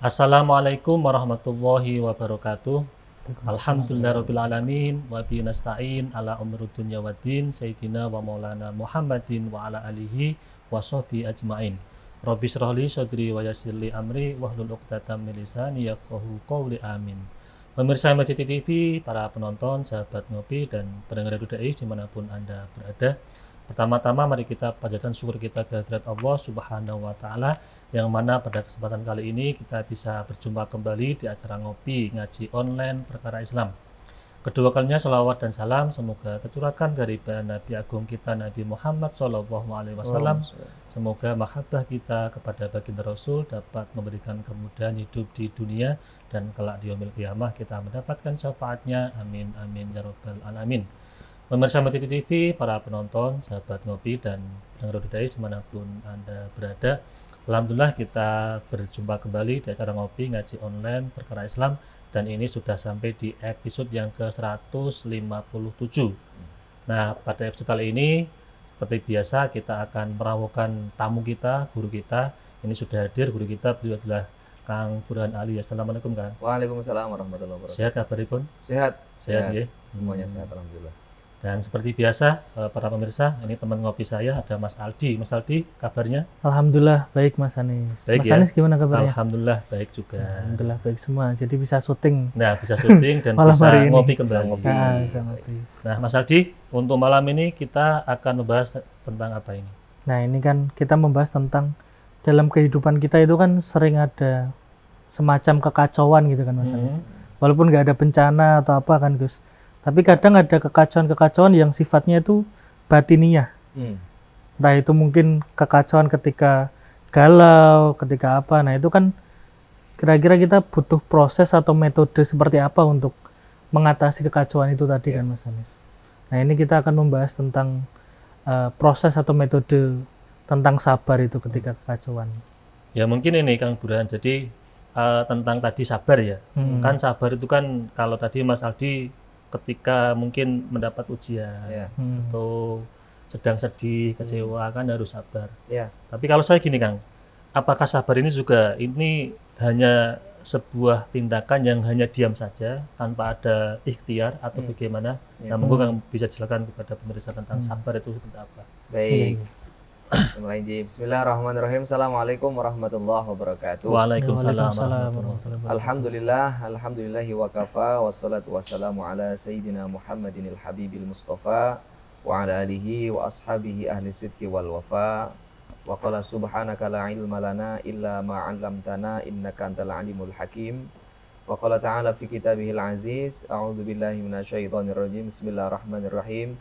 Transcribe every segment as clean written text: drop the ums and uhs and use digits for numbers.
Assalamualaikum warahmatullahi wabarakatuh. Alhamdulillahirabbil alamin wa bihi nasta'in ala umuri dunya waddin sayyidina wa maulana Muhammadin wa ala alihi wa sahbihi ajmain. Rabbi shrah li sadri wa yassir li amri wahlul 'uqdatam min lisani yafqahu qawli amin. Pemirsa MCT TV, para penonton, sahabat ngopi dan pendengar Radio Dai dimanapun Anda berada. Pertama-tama mari kita panjatkan syukur kita kehadirat Allah Subhanahu wa taala yang mana pada kesempatan kali ini kita bisa berjumpa kembali di acara ngopi ngaji online perkara Islam. Kedua kalinya sholawat dan salam semoga tercurahkan dari Nabi Agung kita Nabi Muhammad SAW. Semoga mahabbah kita kepada baginda Rasul dapat memberikan kemudahan hidup di dunia dan kelak di yaumil qiyamah kita mendapatkan syafaatnya. Amin amin ya rabbal alamin. Pemirsa MCT TV, para penonton, sahabat ngopi dan pendengar Dai dimanapun Anda berada, alhamdulillah kita berjumpa kembali di acara ngopi ngaji online perkara Islam dan ini sudah sampai di episode yang ke-157. Nah, pada episode kali ini seperti biasa kita akan merawuhkan tamu kita, guru kita. Ini sudah hadir guru kita, beliau adalah Kang Burhan Ali. Assalamualaikum Kang. Waalaikumsalam warahmatullahi wabarakatuh. Sehat kabaripun? Sehat. Sehat ya. Semuanya sehat alhamdulillah. Dan seperti biasa, para pemirsa, ini teman ngopi saya ada Mas Aldi. Mas Aldi, kabarnya? Alhamdulillah baik Mas Anis. Baik, Mas ya? Anis gimana kabarnya? Alhamdulillah baik juga. Alhamdulillah baik semua. Jadi bisa syuting. Nah, bisa syuting dan Malam bisa hari ini. ngopi kembali. Bisa ngopi. Nah, Mas Aldi, untuk malam ini kita akan membahas tentang apa ini? Nah, ini kan kita membahas tentang dalam kehidupan kita itu kan sering ada semacam kekacauan gitu kan Mas Anis. Walaupun nggak ada bencana atau apa kan Gus. Tapi kadang ada kekacauan-kekacauan yang sifatnya itu batiniah. Entah itu mungkin kekacauan ketika galau, ketika apa. Nah itu kan kira-kira kita butuh proses atau metode seperti apa untuk mengatasi kekacauan itu tadi kan Mas Anis. Nah ini kita akan membahas tentang proses atau metode tentang sabar itu ketika kekacauan. Ya mungkin ini Kang Burhan, jadi tentang tadi sabar ya. Kan sabar itu kan kalau tadi Mas Aldi ketika mungkin mendapat ujian atau sedang sedih, kecewa kan harus sabar. Tapi kalau saya gini Kang, apakah sabar ini juga ini hanya sebuah tindakan yang hanya diam saja tanpa ada ikhtiar atau bagaimana? Nah, monggo Kang bisa jelaskan kepada pemirsa tentang sabar itu seperti apa? Baik. Mulai Bismillahirrahmanirrahim. Assalamualaikum warahmatullahi wabarakatuh. Waalaikumsalam warahmatullahi wabarakatuh. Alhamdulillahi wa kafa wassalatu wassalamu ala sayyidina Muhammadinil habibil mustafa wa ala alihi wa ashabihi ahli sidqi wal wafa. Wa qala subhanaka la ilma lana illa ma 'allamtana innaka antal alimul hakim. Wa qala ta'ala fi kitabihil aziz, a'udzu billahi minasyaitonir rajim. Bismillahirrahmanirrahim.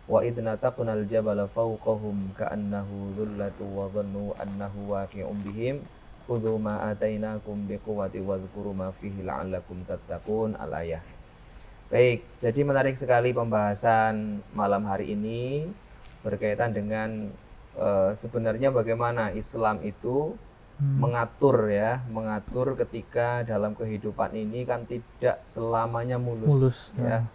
Wa idna taqnal jabala fawqahum ka'annahu dhullatu wa dhannu annahu waqi'un bihim khudhu ma atainakum biquwwati wadhkuru ma fihi la'allakum tattaqun. Al-ayah. Baik, jadi menarik sekali pembahasan malam hari ini berkaitan dengan sebenarnya bagaimana Islam itu mengatur ketika dalam kehidupan ini kan tidak selamanya mulus ya.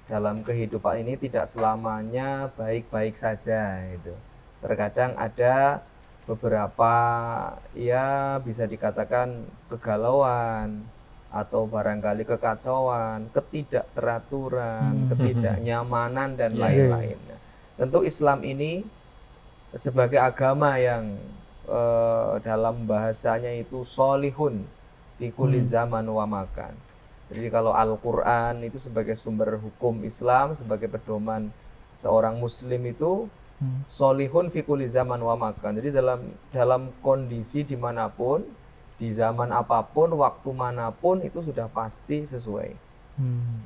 Dalam kehidupan ini tidak selamanya baik-baik saja gitu. Terkadang ada beberapa ya bisa dikatakan kegalauan atau barangkali kekacauan, ketidakteraturan, ketidaknyamanan dan lain-lain. Tentu Islam ini sebagai agama yang dalam bahasanya itu sholihun fi kulli zaman wa makan. Jadi kalau Al-Quran itu sebagai sumber hukum Islam, sebagai pedoman seorang muslim itu solihun fi kulli zaman wa makan. Jadi dalam kondisi dimanapun, di zaman apapun, waktu manapun itu sudah pasti sesuai.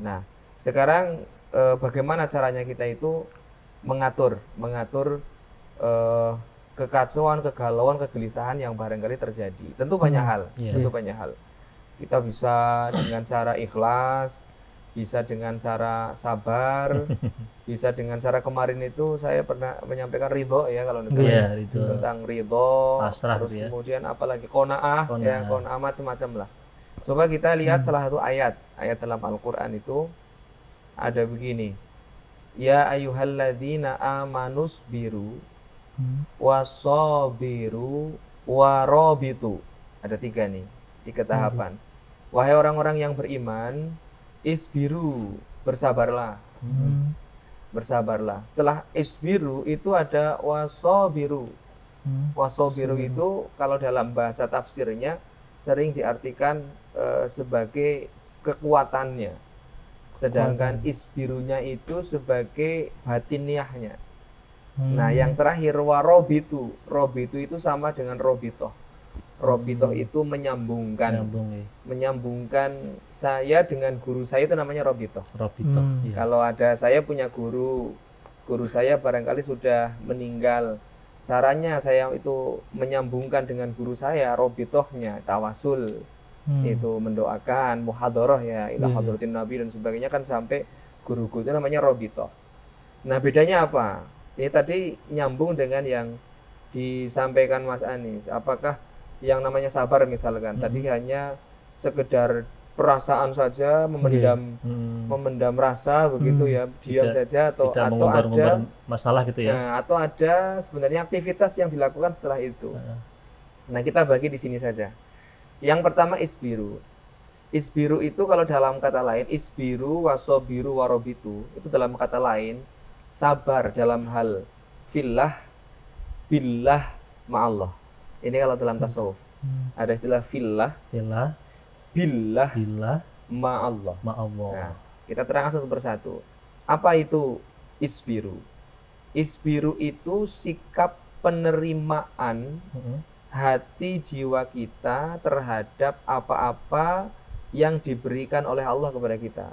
Nah sekarang bagaimana caranya kita itu mengatur kekacauan, kegalauan, kegelisahan yang barangkali terjadi. Tentu banyak hal, banyak hal. Kita bisa dengan cara ikhlas, bisa dengan cara sabar, bisa dengan cara kemarin itu saya pernah menyampaikan ridho ya kalau misalnya tentang ridho, terus kemudian apalagi qanaah macam-macam lah. Coba kita lihat salah satu ayat dalam Al-Quran itu ada begini, ya ayyuhalladzina amanusbiru wasobiru warobitu. Ada 3 nih. di ketahapan. Wahai orang-orang yang beriman, isbiru, bersabarlah. Bersabarlah. Setelah isbiru itu ada wasobiru. Wasobiru itu kalau dalam bahasa tafsirnya sering diartikan sebagai kekuatannya. Sedangkan isbirunya itu sebagai batiniahnya. Nah, yang terakhir warobitu. Robitu itu sama dengan robitoh. Robitoh itu menyambungkan. Menyambungkan saya dengan guru saya itu namanya robitoh. Robitoh. Kalau ada saya punya guru saya barangkali sudah meninggal. Caranya saya itu menyambungkan dengan guru saya, robitohnya, tawasul. Itu mendoakan, muhadharah ya, ila hadratin nabi dan sebagainya kan sampai guru-guru itu namanya robitoh. Nah, bedanya apa? Ini tadi nyambung dengan yang disampaikan Mas Anies. Apakah yang namanya sabar misalkan tadi hanya sekedar perasaan saja, memendam rasa begitu ya, diam saja atau ada masalah gitu ya. Nah, atau ada sebenarnya aktivitas yang dilakukan setelah itu. Nah, kita bagi di sini saja. Yang pertama isbiru. Isbiru itu kalau dalam kata lain isbiru wasobiru warobitu itu dalam kata lain sabar dalam hal fillah billah ma'allah. Ini kalau dalam tasawuf. Ada istilah fillah billah ma'allah. Nah, kita terangkan satu persatu. Apa itu isbiru? Isbiru itu sikap penerimaan hati jiwa kita terhadap apa-apa yang diberikan oleh Allah kepada kita.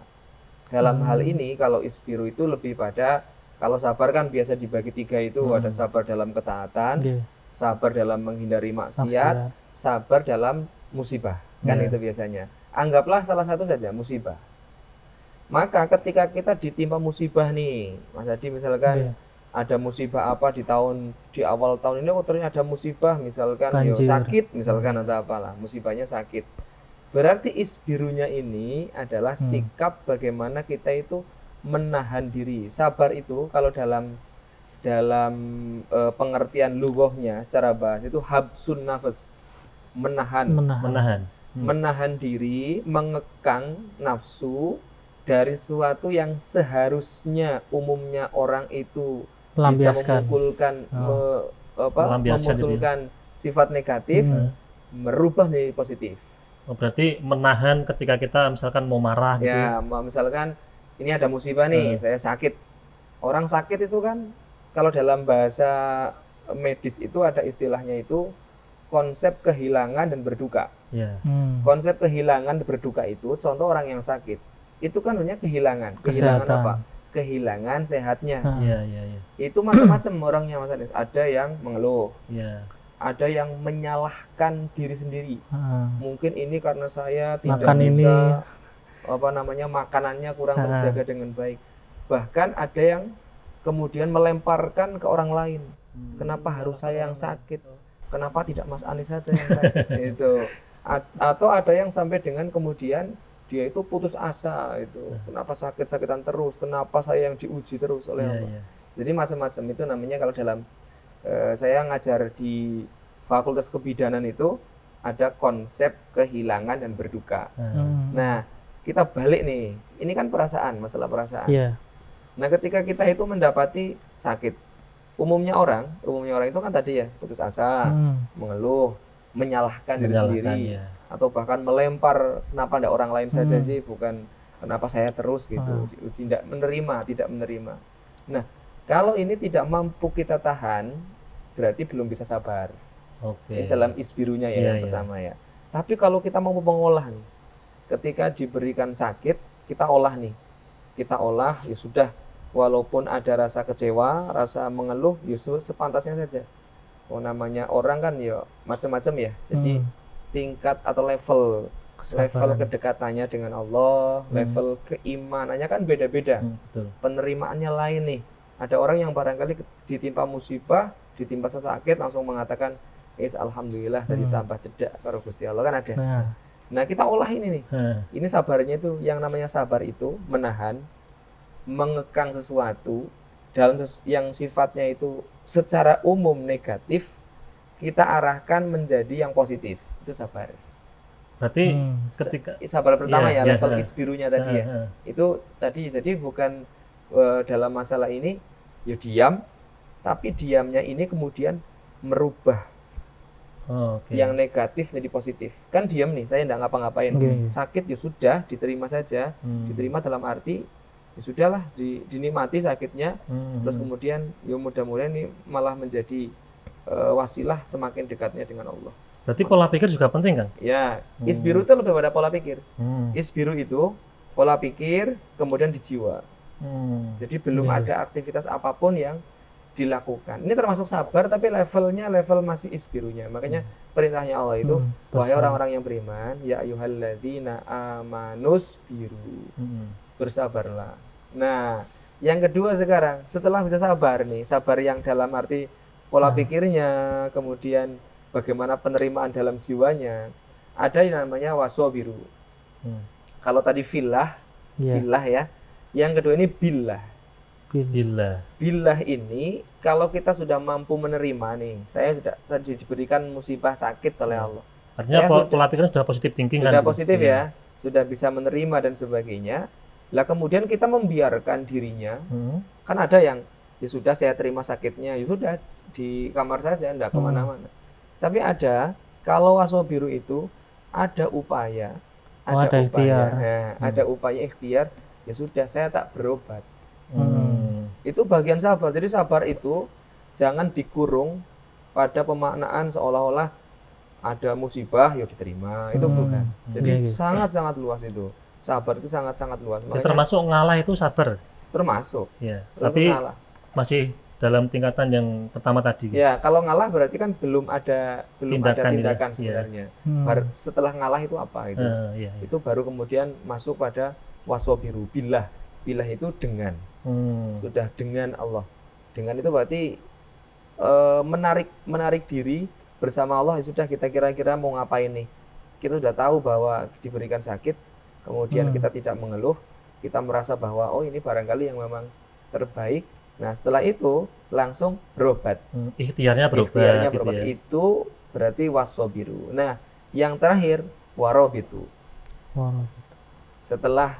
Dalam hal ini kalau isbiru itu lebih pada, kalau sabar kan biasa dibagi tiga itu, ada sabar dalam ketaatan, sabar dalam menghindari maksiat, sabar dalam musibah. Kan itu biasanya. Anggaplah salah satu saja, musibah. Maka ketika kita ditimpa musibah nih, Mas Hadi misalkan ada musibah apa di awal tahun ini, ternyata ada musibah misalkan sakit misalkan atau apalah, musibahnya sakit. Berarti isbirunya ini adalah sikap bagaimana kita itu menahan diri. Sabar itu kalau dalam pengertian lughahnya secara bahasa itu habsun nafas, menahan diri, mengekang nafsu dari sesuatu yang seharusnya umumnya orang itu bisa memunculkan sifat negatif, merubah menjadi positif. Berarti menahan ketika kita misalkan mau marah gitu. Ya, misalkan ini ada musibah nih, saya sakit. Orang sakit itu kan kalau dalam bahasa medis itu ada istilahnya itu konsep kehilangan dan berduka. Konsep kehilangan dan berduka itu contoh orang yang sakit. Itu kan sebenarnya kehilangan apa? Kehilangan sehatnya. Itu macam-macam orangnya Mas Anies. Ada yang mengeluh. Ada yang menyalahkan diri sendiri. Mungkin ini karena saya tidak bisa makanannya kurang terjaga dengan baik. Bahkan ada yang kemudian melemparkan ke orang lain. Kenapa harus saya yang sakit? Kenapa tidak Mas Anies saja yang sakit? Itu. Atau ada yang sampai dengan kemudian dia itu putus asa itu. Kenapa sakit-sakitan terus? Kenapa saya yang diuji terus oleh Allah? Jadi macam-macam itu namanya kalau dalam saya ngajar di Fakultas Kebidanan itu ada konsep kehilangan dan berduka. Nah, kita balik nih. Ini kan perasaan, masalah perasaan. Nah, ketika kita itu mendapati sakit, umumnya orang itu kan tadi ya putus asa, mengeluh, menyalahkan diri sendiri, atau bahkan melempar, kenapa tidak orang lain saja sih, bukan kenapa saya terus gitu, tidak menerima. Nah, kalau ini tidak mampu kita tahan, berarti belum bisa sabar. Ini dalam isbirunya ya, yang pertama ya. Tapi kalau kita mau mengolah nih, ketika diberikan sakit, kita olah ya sudah, walaupun ada rasa kecewa, rasa mengeluh, justru sepantasnya saja. Namanya orang kan ya macam-macam ya. Jadi tingkat atau level kedekatannya dengan Allah, level keimanannya kan beda-beda. Penerimaannya lain nih. Ada orang yang barangkali ditimpa musibah, ditimpa sakit langsung mengatakan, alhamdulillah dari tambah cedak karo Gusti Allah kan ada. Nah, kita olah ini nih. Ini sabarnya itu, yang namanya sabar itu menahan, mengekang sesuatu dalam yang sifatnya itu secara umum negatif, kita arahkan menjadi yang positif. Itu sabar. Berarti Hmm. ketika Sabar pertama Iya, ya, iya, level heeh. isbirunya tadi ya. Itu tadi, jadi bukan dalam masalah ini ya diam, tapi diamnya ini kemudian merubah Oke. yang negatif jadi positif. Kan diam nih, saya nggak ngapa-ngapain. Oke. Sakit ya sudah, diterima saja. Hmm. Diterima dalam arti ya sudahlah, dinikmati sakitnya. Hmm. Terus kemudian ya mudah-mudahan ini malah menjadi wasilah semakin dekatnya dengan Allah. Berarti pola pikir juga penting, Kang? Ya, isbiru itu lebih pada pola pikir. Hmm. Isbiru itu pola pikir kemudian di jiwa. Hmm. Jadi belum Iya. ada aktivitas apapun yang dilakukan. Ini termasuk sabar, tapi levelnya level masih isbirunya. Makanya perintahnya Allah itu, wahai Bersabar. orang-orang yang beriman, ya ayyuhalladzina amanus biru, Hmm. bersabarlah. Nah, yang kedua sekarang, setelah bisa sabar nih, sabar yang dalam arti pola pikirnya, kemudian bagaimana penerimaan dalam jiwanya, ada yang namanya wasobiru. Hmm. Kalau tadi filah, Iya. filah ya. Yang kedua ini billah. Bila. Billah ini kalau kita sudah mampu menerima nih, saya sudah diberikan musibah sakit oleh Allah. Artinya Saya pola pikir sudah positif thinking kan? Sudah positif Iya. ya, sudah bisa menerima dan sebagainya. Lah kemudian kita membiarkan dirinya, Hmm. kan ada yang ya sudah saya terima sakitnya, ya sudah di kamar saja, enggak kemana-mana. Tapi ada, kalau wasobiru itu ada upaya, Oh, ada ikhtiar. Nah, ada upaya ikhtiar, ya sudah saya tak berobat. Hmm. Itu bagian sabar. Jadi sabar itu jangan dikurung pada pemaknaan seolah-olah ada musibah ya diterima. Itu bukan. Jadi Iya, iya. sangat-sangat luas itu. Sabar itu sangat-sangat luas. Jadi Makanya termasuk ngalah itu sabar. termasuk. Ya. Belum Tapi ngalah. masih dalam tingkatan yang pertama tadi. Ya, kalau ngalah berarti kan belum ada Tindakan, tindakan iya. sebenarnya. Hmm. Setelah ngalah itu apa itu? Iya, iya. Itu baru kemudian masuk pada wasobiru, billah. Billah itu dengan. Hmm. Sudah dengan Allah. Dengan itu berarti menarik diri bersama Allah. Ya sudah, kita kira-kira mau ngapain nih, kita sudah tahu bahwa diberikan sakit, kemudian kita tidak mengeluh, kita merasa bahwa oh ini barangkali yang memang terbaik. Nah setelah itu langsung berobat. Ikhtiarnya berubah. Ikhtiarnya Gitu berobat ya. itu berarti wasobiru. Nah yang terakhir warobitu. Wow. Setelah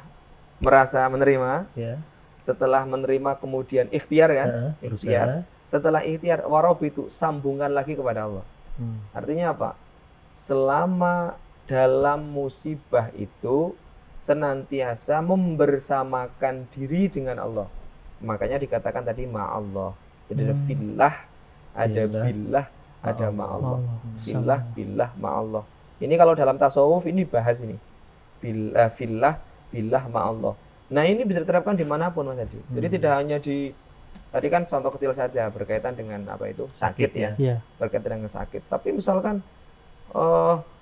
merasa menerima, Ya. setelah menerima kemudian ikhtiar kan, Berusaha. ikhtiar. Setelah ikhtiar warobitu, sambungan lagi kepada Allah. Hmm. Artinya apa? Selama dalam musibah itu senantiasa membersamakan diri dengan Allah. Makanya dikatakan tadi ma'allah. Jadi ada fillah, ada Billah, billah, ada ma'allah. Allah. Fillah, billah, ma'allah. Ini kalau dalam tasawuf ini bahas ini. Fillah, billah, ma'allah. Nah ini bisa diterapkan dimanapun Mas Adi. Jadi tidak hanya di, tadi kan contoh kecil saja berkaitan dengan apa itu? Sakit ya. Iya. Berkaitan dengan sakit. Tapi misalkan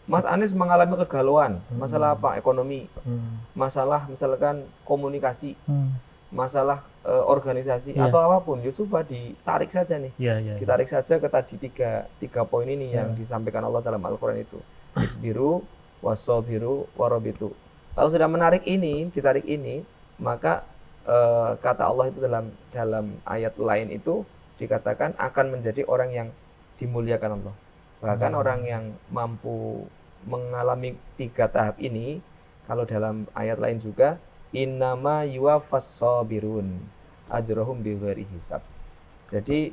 Mas Anies mengalami kegalauan, masalah apa? Ekonomi, Hmm. masalah misalkan komunikasi, Hmm. masalah organisasi Iya. atau apapun, ya coba ditarik saja nih. Iya, iya. Ditarik saja ke tadi tiga poin ini yang disampaikan Allah dalam Al-Quran itu. Isbiru, wasobiru, warobitu. Kalau sudah menarik ini, ditarik ini, maka kata Allah itu dalam ayat lain itu dikatakan akan menjadi orang yang dimuliakan Allah. Bahkan orang yang mampu mengalami 3 tahap ini, kalau dalam ayat lain juga, innama yuwaffas sabirun ajrohum bighairi hisab. Jadi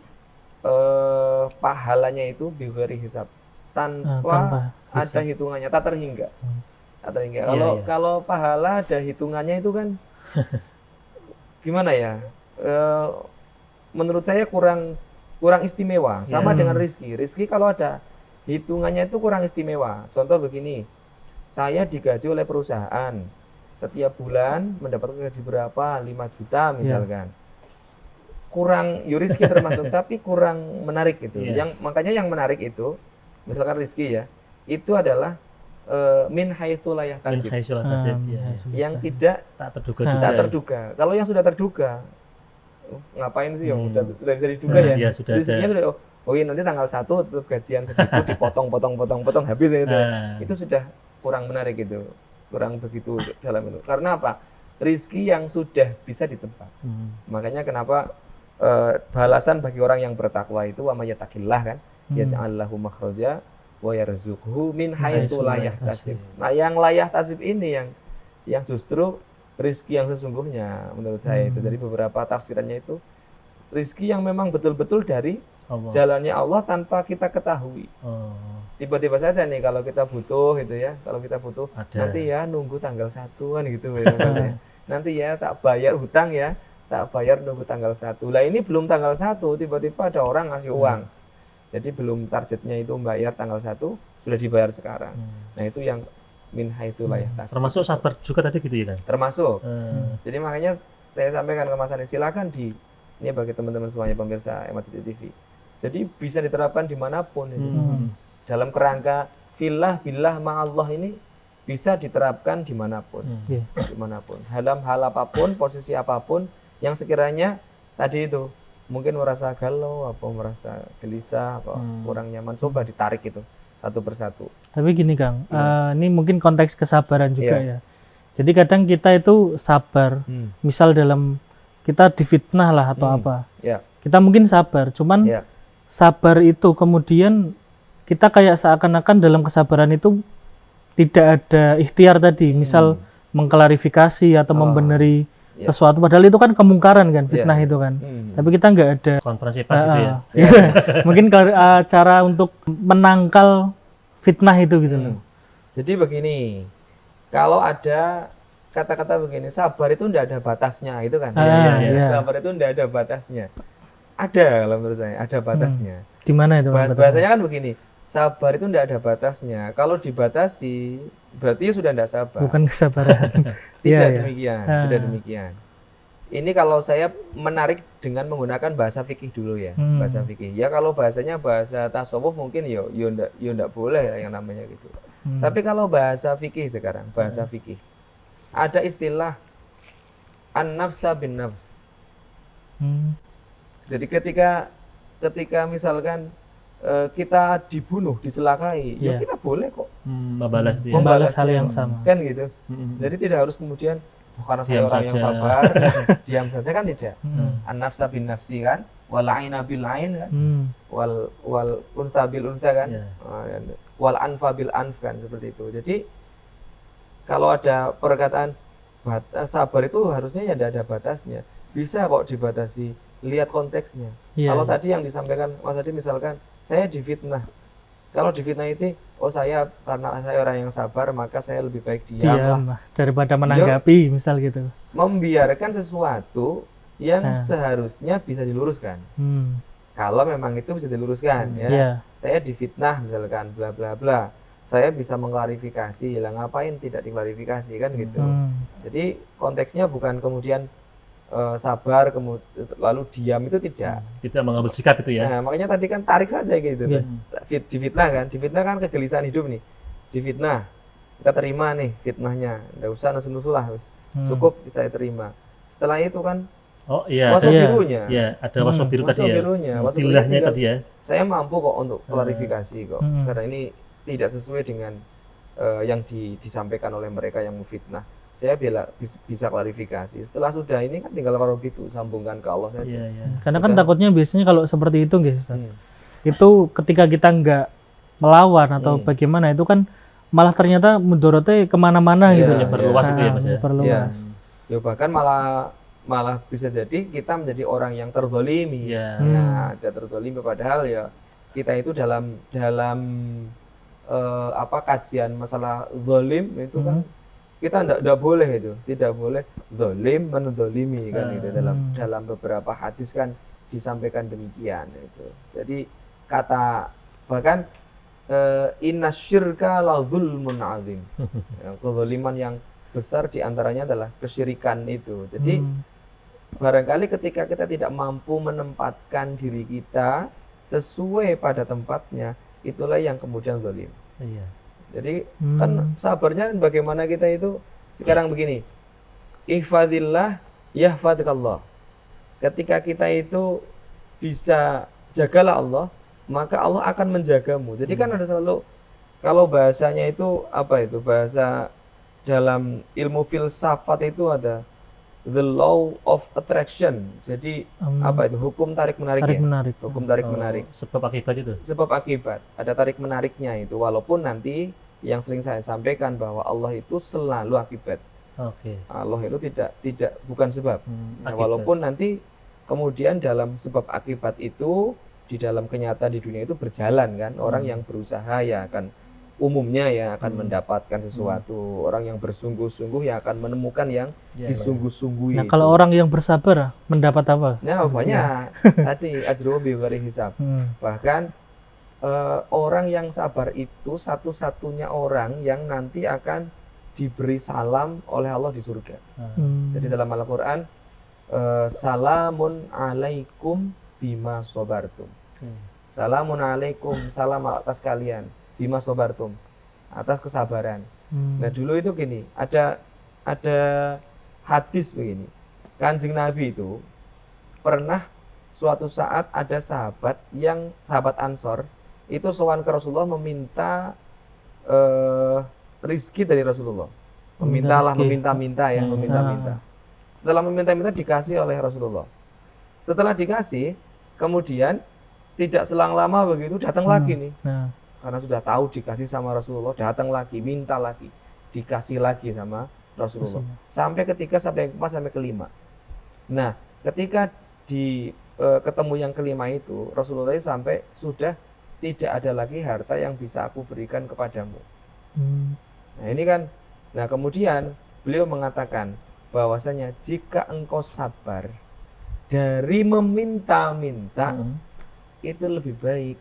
pahalanya itu bighairi hisab, tanpa ada hitungannya, tak terhingga. Tak terhingga. Kalau pahala ada hitungannya itu kan gimana ya? Menurut saya kurang istimewa. Sama dengan rezeki. Rezeki kalau ada hitungannya itu kurang istimewa. Contoh begini, saya digaji oleh perusahaan, setiap bulan mendapatkan gaji berapa, 5 juta misalkan. Kurang, rezeki termasuk, tapi kurang menarik gitu. Makanya yang menarik itu, misalkan rezeki ya, itu adalah min haitsu la yahtasib. Yang tidak terduga. Kalau yang sudah terduga, ngapain sih yang sudah bisa diduga ya? Rezekinya sudah, oh iya nanti tanggal 1 tetap gajian segitu, dipotong habis itu. Itu sudah kurang menarik gitu, kurang begitu dalam itu. Karena apa? Rizki yang sudah bisa ditebak. Makanya kenapa balasan bagi orang yang bertakwa itu wa may yattaqillah kan, yaj'al lahu makhraja wa yarzuqhu min haitsu la haitsu la yahtasib. yahtasib. Nah, yang la yahtasib ini yang justru rizki yang sesungguhnya menurut saya itu. Dari beberapa tafsirannya itu rizki yang memang betul-betul dari Allah. jalannya Allah tanpa kita ketahui. Oh, Tiba-tiba saja nih kalau kita butuh itu ya, kalau kita butuh ada. nanti ya nunggu tanggal 1 kan gitu ya, maksudnya. Nanti ya tak bayar hutang ya, tak bayar nunggu tanggal 1. Lah ini belum tanggal 1, tiba-tiba ada orang ngasih uang. Jadi belum targetnya itu bayar tanggal 1, sudah dibayar sekarang. Nah itu yang min haitsu la yahtasib. Termasuk sabar juga tadi gitu ya kan? Termasuk. Eh, Jadi makanya saya sampaikan ke Mas Anies, silakan ini bagi teman-teman semuanya pemirsa MRCTI TV. Jadi bisa diterapkan dimanapun itu. Dalam kerangka fillah billah ma'allah ini bisa diterapkan dimanapun. Iya. Dimanapun. Dalam hal apapun, posisi apapun yang sekiranya tadi itu mungkin merasa galau, apa merasa gelisah, apa kurang nyaman, coba ditarik itu satu persatu. Tapi gini Kang, ini mungkin konteks kesabaran juga Iya. ya. Jadi kadang kita itu sabar, misal dalam kita difitnah lah atau apa, Ya, kita mungkin sabar, cuman ya, sabar itu kemudian kita kayak seakan-akan dalam kesabaran itu tidak ada ikhtiar tadi, misal mengklarifikasi atau membeneri Ya. sesuatu, padahal itu kan kemungkaran kan, fitnah Ya. itu kan. Tapi kita nggak ada konferensi pers itu ya. iya. Mungkin cara untuk menangkal fitnah itu gitu loh. Jadi begini, kalau ada kata-kata begini, sabar itu tidak ada batasnya, itu kan? Iya. Sabar itu tidak ada batasnya. Ada kalau menurut saya, ada batasnya. Di mana itu? Bahasanya kan begini, sabar itu tidak ada batasnya. Kalau dibatasi, berarti sudah tidak sabar. Bukan kesabaran. Tidak Iya. demikian, tidak demikian. Ini kalau saya menarik dengan menggunakan bahasa fikih dulu ya, bahasa fikih. Ya kalau bahasanya bahasa tasawuf mungkin yo ndak boleh yang namanya gitu. Tapi kalau bahasa fikih sekarang, bahasa fikih, ada istilah an-nafsa bin nafs. Jadi ketika misalkan kita dibunuh, diselakai, ya kita boleh kok Membalas itu ya. Membalas hal yang sama. kan gitu. Jadi tidak harus kemudian karena saya Diam orang yang saja. sabar, diam saja kan tidak. An-nafsa bin nafsi kan, wal aina bil ain kan, wal unta bil unta kan, Ya. wal anfa bil anf kan, seperti itu. Jadi kalau ada perkataan sabar itu harusnya ya tidak ada batasnya. Bisa kok dibatasi, lihat konteksnya. Iya. Kalau tadi yang disampaikan Mas Adi misalkan saya difitnah. Kalau difitnah itu, karena saya orang yang sabar, maka saya lebih baik diam lah. Diam lah, daripada menanggapi misal gitu. Membiarkan sesuatu yang seharusnya bisa diluruskan. Kalau memang itu bisa diluruskan ya. Iya. Saya difitnah misalkan bla bla bla. Saya bisa mengklarifikasi, lah ngapain tidak diklarifikasi kan gitu. Jadi konteksnya bukan kemudian sabar lalu diam, itu tidak. Tidak mengambil sikap itu ya. Nah, makanya tadi kan tarik saja gitu. Iya. Difitnah kan kegelisahan hidup nih. Difitnah, kita terima nih fitnahnya, nggak usah nusul-nusul lah, cukup saya terima. Setelah itu kan Oh iya. wasobirunya, Ya, ada wasobiru tadi ya. wasobirunya Filahnya tadi ya. saya mampu kok untuk klarifikasi kok, karena ini tidak sesuai dengan yang disampaikan oleh mereka yang memfitnah. Saya bisa klarifikasi. Setelah sudah ini kan tinggal kalau gitu sambungkan ke Allah saja. Iya, iya. Karena kan takutnya biasanya kalau seperti itu guys, itu ketika kita nggak melawan atau bagaimana, itu kan malah ternyata mudorotnya kemana-mana gitu. Perluas itu ya Mas ya. Perluas. Ya bahkan malah bisa jadi kita menjadi orang yang terzolimi. Iya. Ya, ada terzolimi padahal ya kita itu dalam kajian masalah zolim itu kan kita tidak boleh itu, tidak boleh zolim mendzolimi kan itu, dalam beberapa hadis kan disampaikan demikian itu. Jadi kata bahkan innasyirka la zulmun azim. Kezaliman yang besar diantaranya adalah kesyirikan itu. Jadi barangkali ketika kita tidak mampu menempatkan diri kita sesuai pada tempatnya, itulah yang kemudian zalim. Iya. Jadi kan sabarnya bagaimana kita itu sekarang begini, ihfadillah yahfadkallah. Ketika kita itu bisa jagalah Allah, maka Allah akan menjagamu. Jadi kan ada selalu, kalau bahasanya itu apa itu, bahasa dalam ilmu filsafat itu ada the law of attraction. Jadi apa itu? Hukum tarik menarik Tarik ya? menarik. Hukum tarik menarik. Sebab akibat itu. Sebab akibat. Ada tarik menariknya itu. Walaupun nanti yang sering saya sampaikan bahwa Allah itu selalu akibat. Oke. Allah itu tidak bukan sebab. Nah, Akibat. walaupun nanti kemudian dalam sebab akibat itu di dalam kenyataan di dunia itu berjalan kan. Orang yang berusaha ya akan umumnya ya akan mendapatkan sesuatu. Orang yang bersungguh-sungguh ya akan menemukan yang Ya, disungguh-sungguhi. Nah, itu. kalau orang yang bersabar mendapat apa? Nah, banyak. Tadi ajru bi ghairi hisab. Bahkan orang yang sabar itu satu-satunya orang yang nanti akan diberi salam oleh Allah di surga. Jadi dalam Al-Qur'an salamun alaikum bima sobartum. Salamun alaikum, salam atas kalian bima sobartum, atas kesabaran. Nah, dulu itu gini, ada hadis begini. Kanjeng Nabi itu pernah suatu saat ada sahabat Ansor itu sowan ke Rasulullah meminta rizki dari Rasulullah. Meminta-minta ya, meminta-minta. Setelah meminta-minta dikasih oleh Rasulullah. Setelah dikasih, kemudian tidak selang lama begitu datang lagi nih. Karena sudah tahu dikasih sama Rasulullah, datang lagi, minta lagi, dikasih lagi sama Rasulullah. Sampai ketiga, sampai keempat, sampai kelima. Nah, ketika ketemu yang kelima itu, Rasulullah sampai sudah tidak ada lagi harta yang bisa aku berikan kepadamu. Nah, ini kan, nah kemudian beliau mengatakan bahwasanya jika engkau sabar dari meminta-minta itu lebih baik.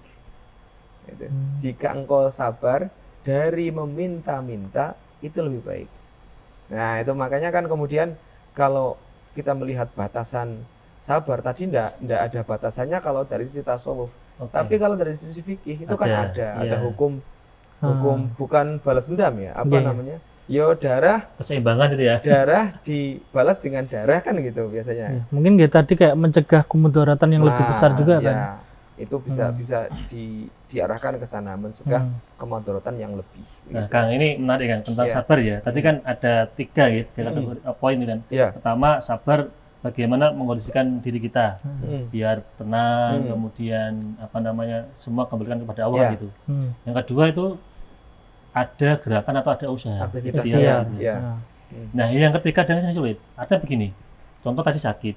Gitu. Jika engkau sabar dari meminta-minta itu lebih baik. Nah, itu makanya kan kemudian kalau kita melihat batasan sabar tadi ndak ada batasannya kalau dari sisi tasawuf. Tapi kalau dari sisi fikih itu kan ada hukum bukan balas dendam ya, apa namanya? Yo darah keseimbangan itu ya. Darah dibalas dengan darah kan gitu biasanya. Mungkin ya tadi kayak mencegah kemudaratan yang lebih besar juga kan. Itu bisa diarahkan ke sana, mencegah kemudaratan yang lebih. Nah, Kang, ini menarik kan tentang sabar ya. Tadi kan ada tiga poin ini kan. Pertama, sabar bagaimana mengkondisikan diri kita biar tenang, kemudian apa namanya semua kembalikan kepada Allah gitu. Yang kedua itu ada gerakan atau ada usaha. Aktivitas gitu. Nah, yang ketiga dengan yang sulit. Ada begini. Contoh tadi sakit,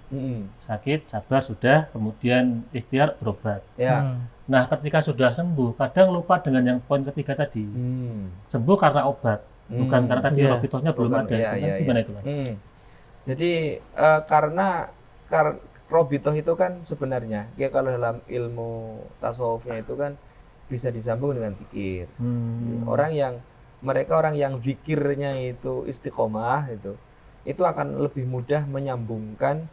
sabar sudah, kemudian ikhtiar berobat. Nah, ketika sudah sembuh, kadang lupa dengan yang poin ketiga tadi. Sembuh karena obat, bukan karena tadi robitohnya belum ada. Gimana itu? Jadi karena robitoh itu kan sebenarnya, ya kalau dalam ilmu tasawufnya itu kan bisa disambung dengan zikir. Orang yang zikirnya itu istiqomah itu akan lebih mudah menyambungkan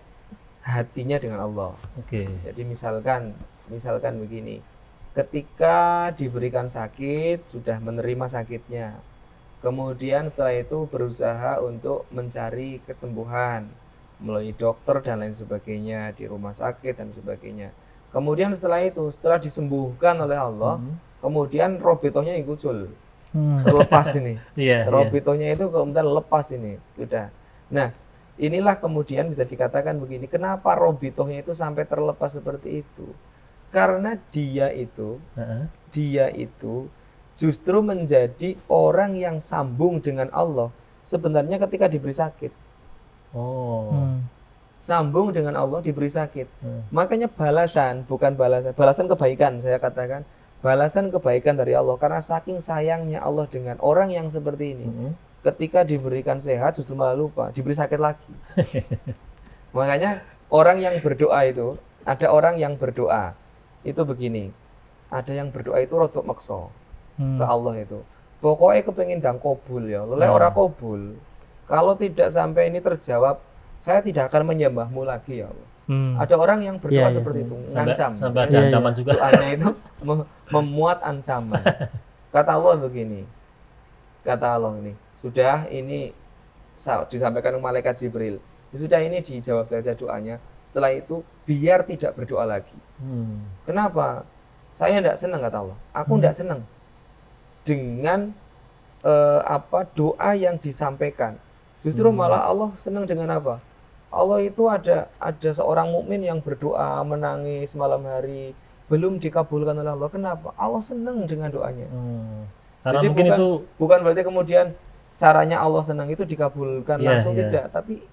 hatinya dengan Allah. Jadi misalkan begini, ketika diberikan sakit sudah menerima sakitnya, kemudian setelah itu berusaha untuk mencari kesembuhan melalui dokter dan lain sebagainya di rumah sakit dan sebagainya. Kemudian setelah disembuhkan oleh Allah, kemudian robitohnya ikut terlepas ini. Robitohnya itu kemudian lepas ini, sudah. Nah, inilah kemudian bisa dikatakan begini, kenapa robitohnya itu sampai terlepas seperti itu? Karena dia itu justru menjadi orang yang sambung dengan Allah sebenarnya ketika diberi sakit. Sambung dengan Allah diberi sakit. Makanya balasan kebaikan, saya katakan balasan kebaikan dari Allah karena saking sayangnya Allah dengan orang yang seperti ini. Ketika diberikan sehat justru malah lupa, diberi sakit lagi. Makanya orang yang berdoa itu, ada orang yang berdoa itu begini, ada yang berdoa itu rodok makso ke Allah itu. Pokoknya kepengin dang kobul ya, lelek ora kobul. Kalau tidak sampai ini terjawab, saya tidak akan menyembahmu lagi ya Allah. Ada orang yang berdoa seperti itu, ngancam. Sampai ada ancaman juga. Doanya itu memuat ancaman. Kata Allah begini, sudah ini disampaikan malaikat Jibril. Sudah ini dijawab saja doanya. Setelah itu biar tidak berdoa lagi. Kenapa? Saya tidak senang kata Allah. Aku tidak senang dengan doa yang disampaikan. Justru malah Allah senang dengan apa? Allah itu ada seorang mukmin yang berdoa menangis malam hari belum dikabulkan oleh Allah. Kenapa? Allah senang dengan doanya. Karena Jadi mungkin itu bukan berarti kemudian caranya Allah senang itu dikabulkan Iya, langsung, iya. tidak, tapi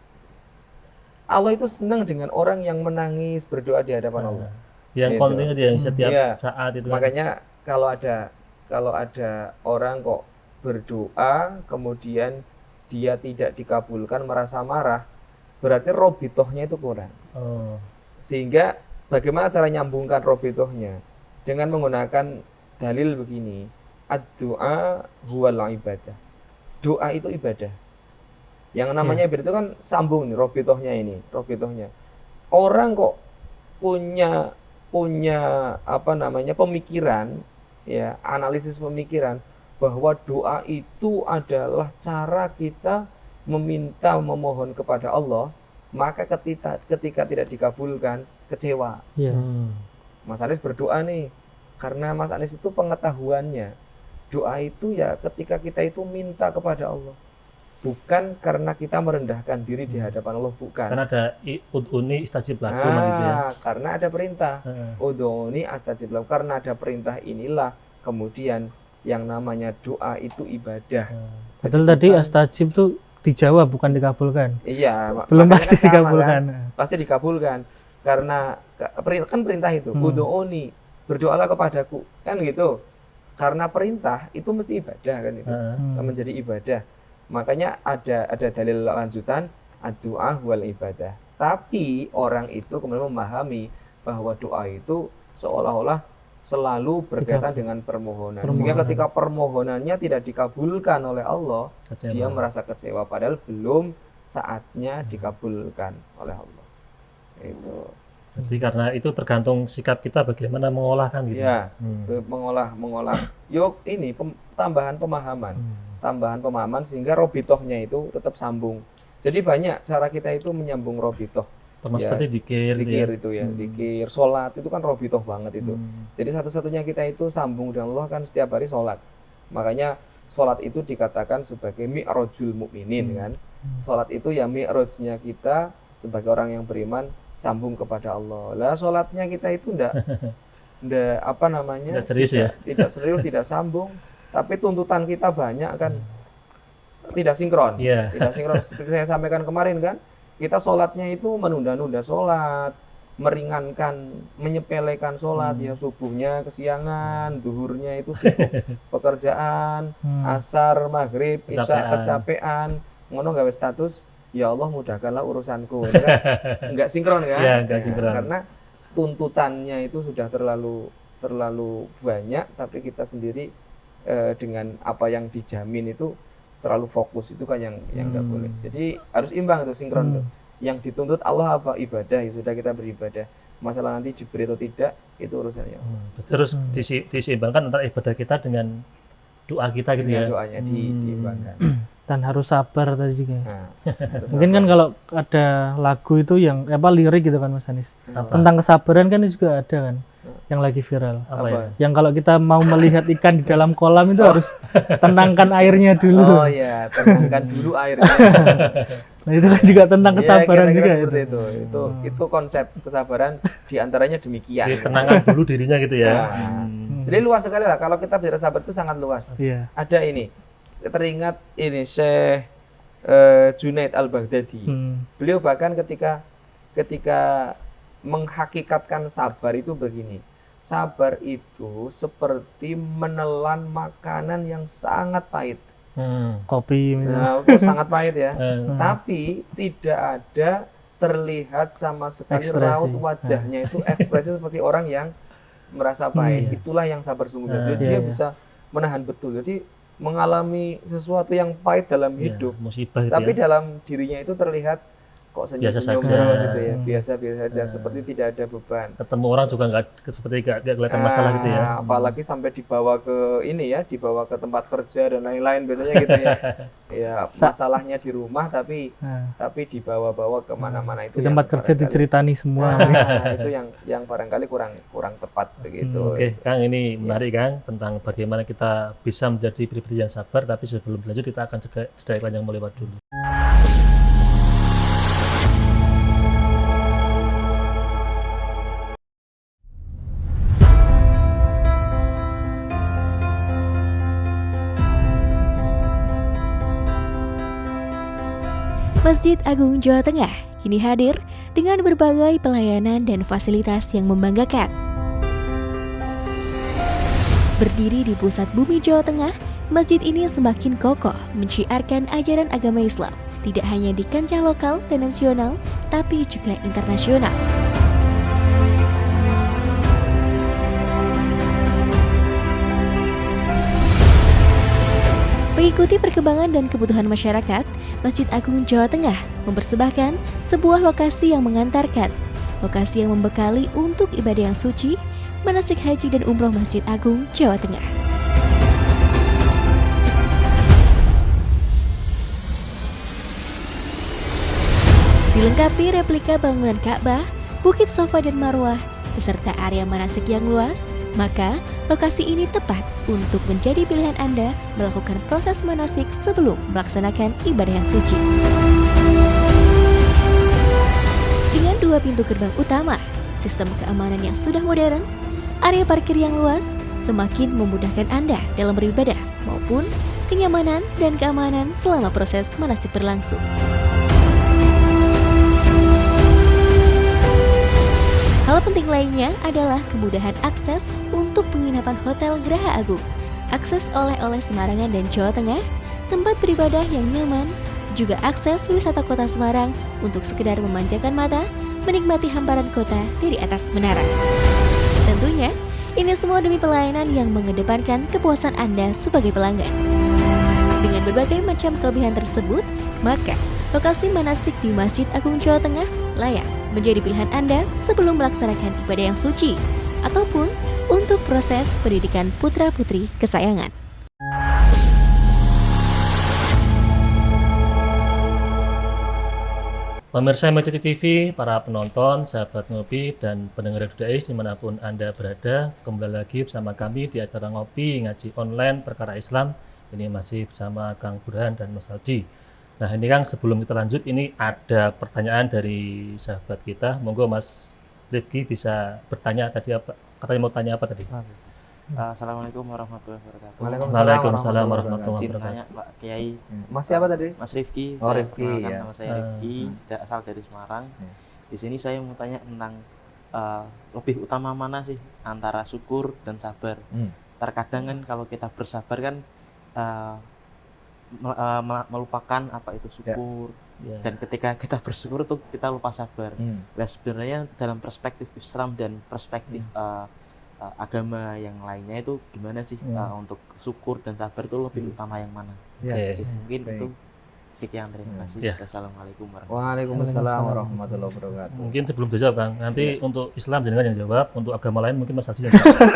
Allah itu senang dengan orang yang menangis berdoa di hadapan Allah. yang Gitu. kontinu yang setiap Iya. saat itu kan. Makanya kalau ada orang kok berdoa kemudian dia tidak dikabulkan merasa marah, berarti robitohnya itu kurang. Oh, Sehingga bagaimana cara nyambungkan robitohnya? Dengan menggunakan dalil begini, ad-du'a huwal ibadah. Doa itu ibadah. Yang namanya ibadah itu kan sambung nih robitohnya ini, robitohnya. Orang kok punya pemikiran, ya, analisis pemikiran bahwa doa itu adalah cara kita memohon kepada Allah, maka ketika tidak dikabulkan kecewa. Iya. Mas Anies berdoa nih, karena Mas Anies itu pengetahuannya, doa itu ya ketika kita itu minta kepada Allah, bukan karena kita merendahkan diri di hadapan Allah, bukan. karena ada ud'uni istajib lakum gitu ya. Karena ada perintah. Udhuni astajib lakum. Karena ada perintah inilah kemudian yang namanya doa itu ibadah. Padahal tadi astajib tuh dijawab bukan dikabulkan. Iya, Belum makanya pasti kan sama, dikabulkan. kan? Pasti dikabulkan. Karena kan perintah itu, Hmm. udhuni, berdoalah kepadaku, kan gitu. Karena perintah itu mesti ibadah kan itu. Menjadi ibadah. Makanya ada dalil lanjutan, ad-du'a wal ibadah. Tapi orang itu kemudian memahami bahwa doa itu seolah-olah selalu berkaitan dengan permohonan. Sehingga ketika permohonannya tidak dikabulkan oleh Allah, Kecewa. dia merasa kecewa padahal belum saatnya dikabulkan oleh Allah. Itu. Jadi karena itu tergantung sikap kita bagaimana mengolahkan gitu. Ya, mengolah. Yuk ini tambahan pemahaman sehingga robitohnya itu tetap sambung. Jadi banyak cara kita itu menyambung robitoh. Termasuk Ya, seperti dikir gitu ya. itu ya, dikir, sholat itu kan robitoh banget itu. Jadi satu-satunya kita itu sambung dengan Allah kan setiap hari sholat. Makanya sholat itu dikatakan sebagai mi'rajul mukminin kan. Sholat itu ya mi'rajnya kita sebagai orang yang beriman sambung kepada Allah. Lah sholatnya kita itu ndak Nggak serius ya? Tidak serius, tidak sambung. Tapi tuntutan kita banyak kan, tidak sinkron. Iya. Tidak sinkron. Seperti saya sampaikan kemarin kan, kita sholatnya itu menunda-nunda sholat, meringankan, menyepelekan sholat, ya subuhnya kesiangan, duhurnya itu sibuk pekerjaan, asar, maghrib, isya kecapean, ngono gawe status, ya Allah mudahkanlah urusanku, itu kan nggak sinkron kan? Iya, nggak sinkron. Karena tuntutannya itu sudah terlalu banyak, tapi kita sendiri dengan apa yang dijamin itu terlalu fokus, itu kan yang nggak boleh. Jadi harus imbang tuh, sinkron tuh. Yang dituntut Allah apa? Ibadah, ya sudah kita beribadah. Masalah nanti diberi atau tidak itu urusannya. Terus diseimbangkan antara ibadah kita dengan doa kita gitu Dengan ya. doanya diimbangkan. Dan harus sabar tadi juga. Nah, Mungkin kan kalau ada lagu itu yang lirik gitu kan Mas Anies. Apa? Tentang kesabaran kan itu juga ada kan yang lagi viral. Apa ya? Yang kalau kita mau melihat ikan di dalam kolam itu harus tenangkan airnya dulu. Oh ya, tenangkan dulu airnya. Nah itu kan juga tentang Iya, kesabaran kira-kira juga seperti itu. itu konsep kesabaran diantaranya demikian. Tenangkan dulu dirinya gitu ya. Nah, Jadi luas sekali lah, kalau kita bicara sabar itu sangat luas. Iya. Ada ini, teringat ini Syekh Junaid Al-Baghdadi. Beliau bahkan ketika menghakikatkan sabar itu begini. Sabar itu seperti menelan makanan yang sangat pahit. Kopi Nah, misalnya. itu sangat pahit ya. Tapi tidak ada terlihat sama sekali Ekspresi. raut wajahnya itu ekspresi seperti orang yang merasa pahit. Itulah yang sabar sungguhnya. Jadi dia bisa menahan betul. Jadi mengalami sesuatu yang pahit dalam hidup, musibah gitu tapi ya. dalam dirinya itu terlihat kok senyum-senyum Biasa saja. gitu ya, biasa-biasa saja, seperti tidak ada beban. Ketemu orang juga seperti nggak kelihatan masalah gitu ya. Apalagi sampai dibawa ke ini ya, dibawa ke tempat kerja dan lain-lain biasanya gitu ya. Ya masalahnya di rumah tapi dibawa-bawa kemana-mana itu. Di tempat yang kerja barangkali- diceritani semua. itu yang barangkali kurang tepat begitu. Oke, Kang, ini menarik Kang tentang bagaimana kita bisa menjadi pribadi yang sabar. Tapi sebelum lanjut kita akan jeda iklan yang mau lewat dulu. Masjid Agung Jawa Tengah kini hadir dengan berbagai pelayanan dan fasilitas yang membanggakan. Berdiri di pusat bumi Jawa Tengah, masjid ini semakin kokoh menciarkan ajaran agama Islam, tidak hanya di kancah lokal dan nasional, tapi juga internasional. Mengikuti perkembangan dan kebutuhan masyarakat, Masjid Agung Jawa Tengah mempersembahkan sebuah lokasi yang mengantarkan, lokasi yang membekali untuk ibadah yang suci, manasik haji dan umroh Masjid Agung Jawa Tengah. Dilengkapi replika bangunan Ka'bah, Bukit Safa dan Marwah, beserta area manasik yang luas, maka lokasi ini tepat untuk menjadi pilihan Anda melakukan proses manasik sebelum melaksanakan ibadah yang suci. Dengan 2 pintu gerbang utama, sistem keamanan yang sudah modern, area parkir yang luas semakin memudahkan Anda dalam beribadah maupun kenyamanan dan keamanan selama proses manasik berlangsung. Hal penting lainnya adalah kemudahan akses untuk penginapan Hotel Geraha Agung, akses oleh-oleh Semarangan dan Jawa Tengah, tempat beribadah yang nyaman, juga akses wisata kota Semarang untuk sekedar memanjakan mata, menikmati hamparan kota dari atas menara. Tentunya, ini semua demi pelayanan yang mengedepankan kepuasan Anda sebagai pelanggan. Dengan berbagai macam kelebihan tersebut, maka lokasi manasik di Masjid Agung Jawa Tengah layak menjadi pilihan Anda sebelum melaksanakan ibadah yang suci ataupun untuk proses pendidikan putra-putri kesayangan. Pemirsa MCT TV, para penonton, sahabat ngopi, dan pendengar Dais dimanapun Anda berada, kembali lagi bersama kami di acara ngopi ngaji online perkara Islam. Ini masih bersama Kang Burhan dan Mas Aldi. Nah ini Kang, sebelum kita lanjut, ini ada pertanyaan dari sahabat kita. Monggo Mas Rifki bisa bertanya tadi apa? Katanya mau tanya apa tadi? Assalamualaikum warahmatullahi wabarakatuh. Waalaikumsalam warahmatullahi Izin wabarakatuh. tanya Pak Kiai, Mas siapa tadi? Mas Rifki. Oh, Saya Rifki, perkenalkan, ya. nama saya Rifki, asal dari Semarang. Di sini saya mau tanya tentang lebih utama mana sih antara syukur dan sabar. Terkadang kan kalau kita bersabar kan melupakan apa itu syukur, Ya. dan ketika kita bersyukur tuh kita lupa sabar. Nah sebenarnya dalam perspektif Islam dan perspektif agama yang lainnya itu gimana sih untuk syukur dan sabar itu lebih utama yang mana? Oke. Mungkin Baik. itu sekian, terima kasih. Ya. Assalamualaikum warahmatullahi Waalaikumsalam warahmatullahi wabarakatuh. Mungkin sebelum dijawab Kang, nanti untuk Islam jenengan yang jawab, untuk agama lain mungkin Mas Aldi yang jawab.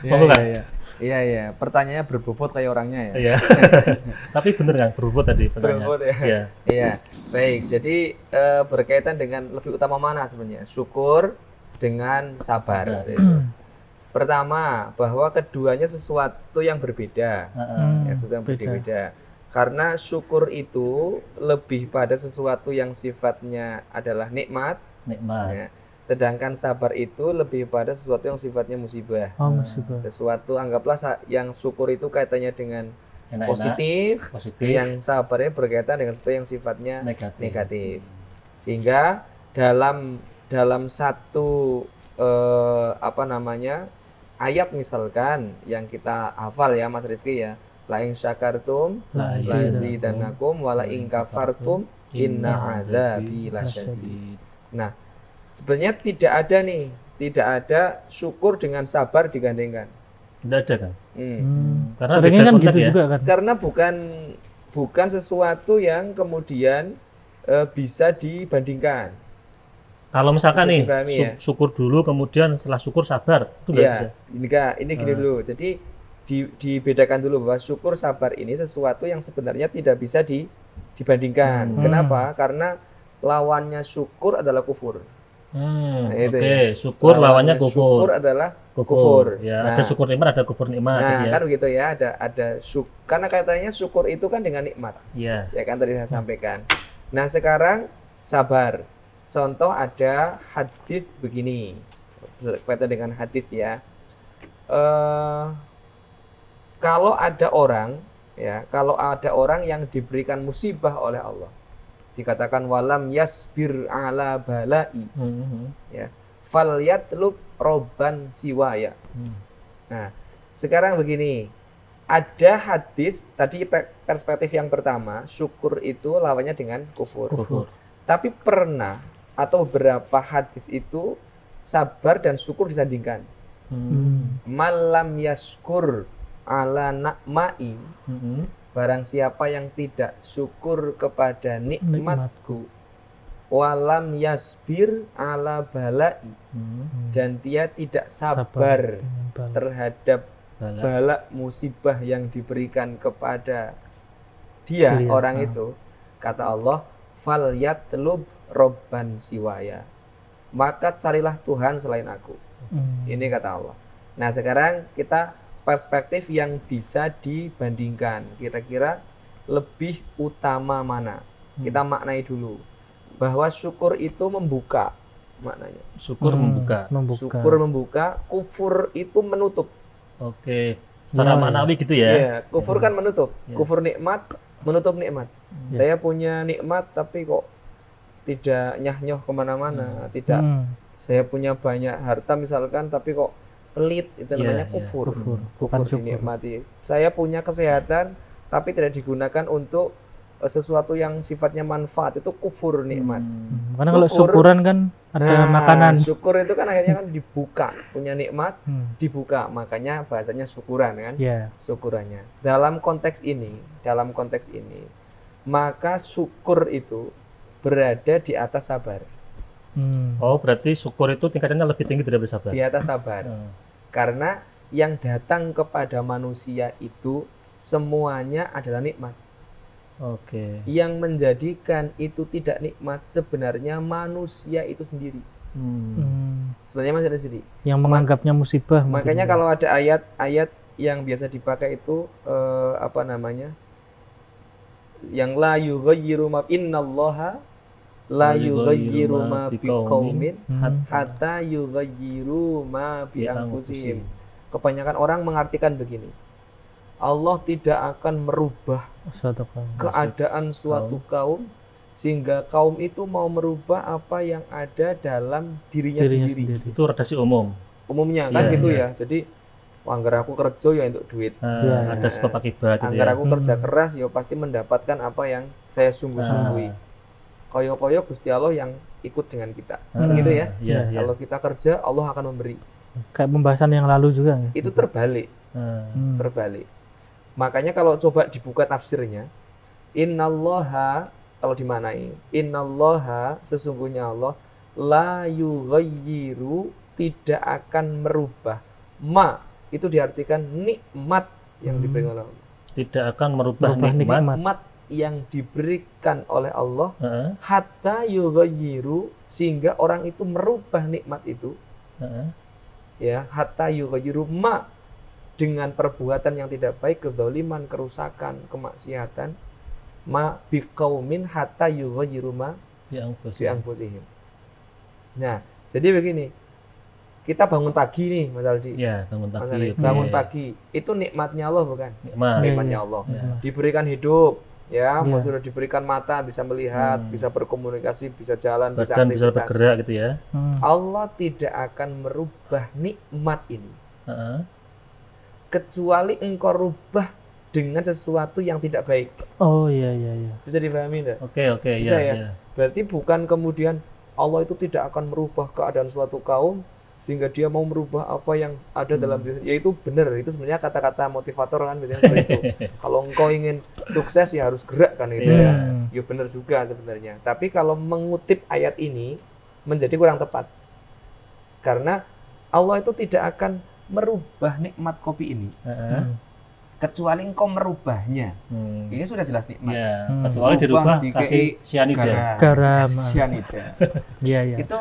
Monggo, Kang. Iya. Pertanyaannya berbobot kayak orangnya ya. Iya. Tapi bener Kang, berbobot tadi pertanyaan. Berbobot ya. Iya. Iya. Baik. Jadi berkaitan dengan lebih utama mana sebenarnya? Syukur dengan sabar. Pertama, bahwa keduanya sesuatu yang berbeda. Sesuatu yang berbeda. Karena syukur itu lebih pada sesuatu yang sifatnya adalah nikmat. Ya. Sedangkan sabar itu lebih pada sesuatu yang sifatnya musibah. musibah. Sesuatu anggaplah yang syukur itu kaitannya dengan Enak-enak, positif, yang sabarnya berkaitan dengan sesuatu yang sifatnya negatif. Sehingga dalam satu ayat misalkan yang kita hafal ya Mas Rifki ya, la in syakartum lazidanakum wa la in kafartum inna adzabi lasyadid. Nah, sebenarnya tidak ada syukur dengan sabar digandengkan. Tidak ada Kang. Karena Seringnya beda kan konteks gitu ya. juga kan. Karena bukan sesuatu yang kemudian bisa dibandingkan. Kalau misalkan Bisa nih dipahami ya. syukur dulu kemudian setelah syukur sabar, itu nggak bisa. Iya, ini gini dulu. Jadi dibedakan dulu bahwa syukur sabar ini sesuatu yang sebenarnya tidak bisa dibandingkan. Kenapa? Karena lawannya syukur adalah kufur. Itu Oke, ya. syukur lawannya kufur. Syukur adalah Kufur. kufur. Ya, Nah, ada syukur nikmat, ada kufur nikmat nah gitu ya. kan begitu ya. Ada karena katanya syukur itu kan dengan nikmat. Iya. Ya kan tadi saya sampaikan. Nah, sekarang sabar. Contoh ada hadis begini. Berkaitan dengan hadis ya. Kalau ada orang Ya, kalau ada orang yang diberikan musibah oleh Allah, dikatakan walam yasbir ala balai, ya, falyatlub robban siwaya. Nah, sekarang begini, ada hadis tadi perspektif yang pertama, syukur itu lawannya dengan kufur. Tapi pernah atau beberapa hadis itu sabar dan syukur disandingkan. Malam yaskur ala nakmai, barang siapa yang tidak syukur kepada nikmatku, walam yasbir ala balai, dan dia tidak sabar terhadap bala musibah yang diberikan kepada dia, orang itu, kata Allah, fal yatlub robban siwaya, maka carilah Tuhan selain aku. Ini kata Allah. Nah, sekarang kita perspektif yang bisa dibandingkan, kira-kira lebih utama mana? Kita maknai dulu bahwa syukur itu membuka, maknanya. Syukur membuka. Syukur membuka, kufur itu menutup. Oke, secara maknawi gitu ya. Iya, kufur kan menutup. Kufur nikmat, menutup nikmat. Saya punya nikmat tapi kok tidak nyah-nyoh kemana-mana, tidak. Saya punya banyak harta misalkan tapi kok pelit, itu namanya kufur. Bukan dinikmati. Saya punya kesehatan tapi tidak digunakan untuk sesuatu yang sifatnya manfaat, itu kufur nikmat. Karena kalau syukuran kan ada makanan. Syukur itu kan akhirnya kan dibuka, punya nikmat dibuka, makanya bahasanya syukuran kan. Syukurannya. Dalam konteks ini, maka syukur itu berada di atas sabar. Oh, berarti syukur itu tingkatannya lebih tinggi daripada sabar. Di atas sabar. Karena yang datang kepada manusia itu semuanya adalah nikmat. Oke. Yang menjadikan itu tidak nikmat sebenarnya manusia itu sendiri. Sebenarnya manusia sendiri. Yang menganggapnya musibah. Makanya kalau ada ayat-ayat yang biasa dipakai itu yang la yughayyiru ma innallaha la yughayyiru ma biqaumin hatta yughayyiru ma bi anfusihim. Kebanyakan orang mengartikan begini. Allah tidak akan merubah keadaan suatu kaum sehingga kaum itu mau merubah apa yang ada dalam dirinya sendiri. Itu redaksi umum. Umumnya kan gitu ya. Jadi anggar aku kerja ya untuk duit. Ada sebab akibat. Anggar aku kerja keras ya pasti mendapatkan apa yang saya sungguh-sungguhi. Koyo-koyo Gusti Allah yang ikut dengan kita. Gitu ya. Kalau kita kerja, Allah akan memberi. Kayak pembahasan yang lalu juga ya. Itu terbalik. Terbalik. Makanya kalau coba dibuka tafsirnya, innallaha, kalau dimanai, innallaha, sesungguhnya Allah, la yughayyiru, tidak akan merubah. Ma, itu diartikan nikmat yang diberikan oleh Allah. Tidak akan merubah nikmat yang diberikan oleh Allah, hatta yughayyiru, sehingga orang itu merubah nikmat itu, ya, hatta yughayyiru ma, dengan perbuatan yang tidak baik, kedzaliman, kerusakan, kemaksiatan, ma biqaumin hatta yughayyiru ma bi anfusihim. Nah, jadi begini, kita bangun pagi nih Mas Aldi. Ya, bangun pagi. Bangun pagi, itu nikmatnya Allah bukan? Nikmatnya Allah. Diberikan hidup, ya, sudah diberikan mata, bisa melihat, bisa berkomunikasi, bisa jalan, badan bisa bergerak gitu ya. Allah tidak akan merubah nikmat ini. Kecuali engkau rubah dengan sesuatu yang tidak baik. Oh iya. Bisa dipahami enggak? Oke, bisa ya. Berarti bukan kemudian Allah itu tidak akan merubah keadaan suatu kaum sehingga dia mau merubah apa yang ada dalam diri. Ya itu benar, itu sebenarnya kata-kata motivator kan biasanya seperti itu. Kalau engkau ingin sukses ya harus gerak kan itu ya. Ya benar juga sebenarnya. Tapi kalau mengutip ayat ini menjadi kurang tepat. Karena Allah itu tidak akan merubah nikmat kopi ini kecuali engkau merubahnya. Ini sudah jelas nikmat. Kecuali dirubah kasih garam. Itu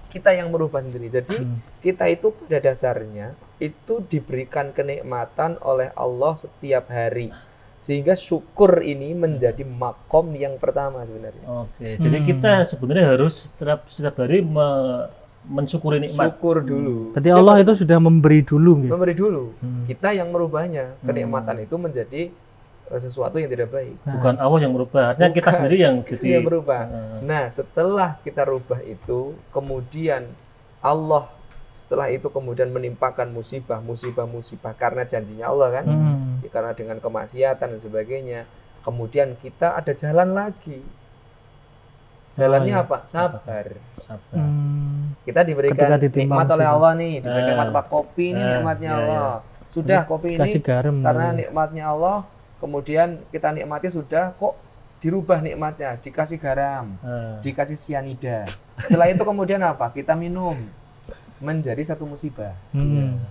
kita yang merubah sendiri. Jadi kita itu pada dasarnya itu diberikan kenikmatan oleh Allah setiap hari, sehingga syukur ini menjadi makom yang pertama sebenarnya. Oke, jadi kita sebenarnya harus setiap hari mensyukuri nikmat. Syukur dulu. Berarti Allah itu sudah memberi dulu gitu. Memberi dulu. Kita yang merubahnya. Kenikmatan itu menjadi sesuatu yang tidak baik. Bukan Allah yang merubah, artinya kita Bukan. sendiri yang Itu jadi yang berubah. Nah, setelah kita rubah itu, kemudian Allah setelah itu kemudian menimpakan musibah karena janjinya Allah kan, karena dengan kemaksiatan dan sebagainya. Kemudian kita ada jalan lagi. Jalannya apa? Sabar. sabar. Kita diberikan Ketika ditimpa nikmat oleh musibah. Allah nih, diberikan nikmat apa? Kopi ini nikmatnya iya, Allah. Sudah kopi ini Kasih garam. karena nikmatnya Allah, kemudian kita nikmati sudah kok dirubah nikmatnya, dikasih garam, dikasih sianida. Setelah itu kemudian apa? Kita minum, menjadi satu musibah.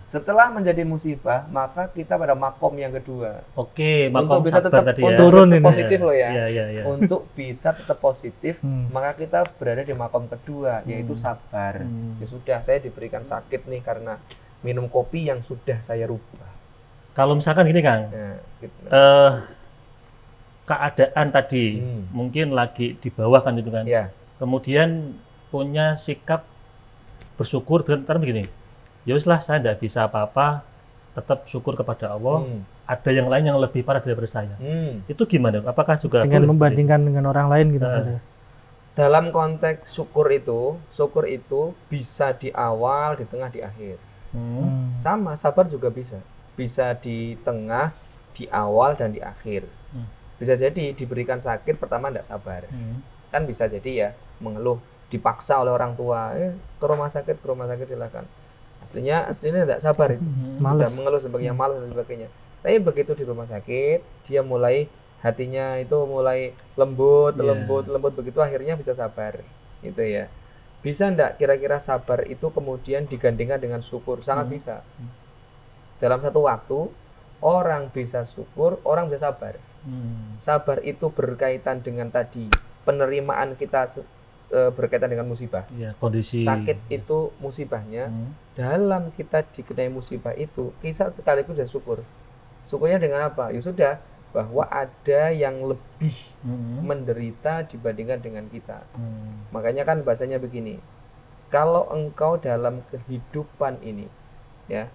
Setelah menjadi musibah, maka kita pada makom yang kedua. Oke, Untuk makom bisa sabar tetap tadi ya. untuk Turun tetap ini. positif loh ya. Iya. Untuk bisa tetap positif, maka kita berada di makom kedua, yaitu sabar. Ya sudah, saya diberikan sakit nih karena minum kopi yang sudah saya rubah. Kalau misalkan gini Kang, Nah, gitu. keadaan tadi mungkin lagi di bawah kan itu kan. Ya, Kemudian punya sikap bersyukur dengan begini. Ya wis lah, saya tidak bisa apa-apa, tetap syukur kepada Allah. Ada yang lain yang lebih parah daripada saya. Itu gimana? Apakah juga dengan boleh membandingkan dengan orang lain gitu. dalam konteks syukur itu bisa di awal, di tengah, di akhir. Sama, sabar juga bisa di tengah, di awal, dan di akhir. Bisa jadi diberikan sakit pertama tidak sabar, kan bisa jadi ya mengeluh, dipaksa oleh orang tua, ke rumah sakit silakan. Aslinya tidak sabar itu, sudah mengeluh sebagainya, malas dan sebagainya. Tapi begitu di rumah sakit, dia mulai hatinya itu mulai lembut, begitu akhirnya bisa sabar, gitu ya. Bisa enggak kira-kira sabar itu kemudian digandingkan dengan syukur? Sangat bisa. Dalam satu waktu, orang bisa syukur, orang bisa sabar. Sabar itu berkaitan dengan tadi, penerimaan kita berkaitan dengan musibah. Ya, kondisi Sakit itu musibahnya. Dalam kita dikenai musibah itu, kita sekaligus sudah syukur. Syukurnya dengan apa? Ya sudah, bahwa ada yang lebih menderita dibandingkan dengan kita. Makanya kan bahasanya begini, kalau engkau dalam kehidupan ini ya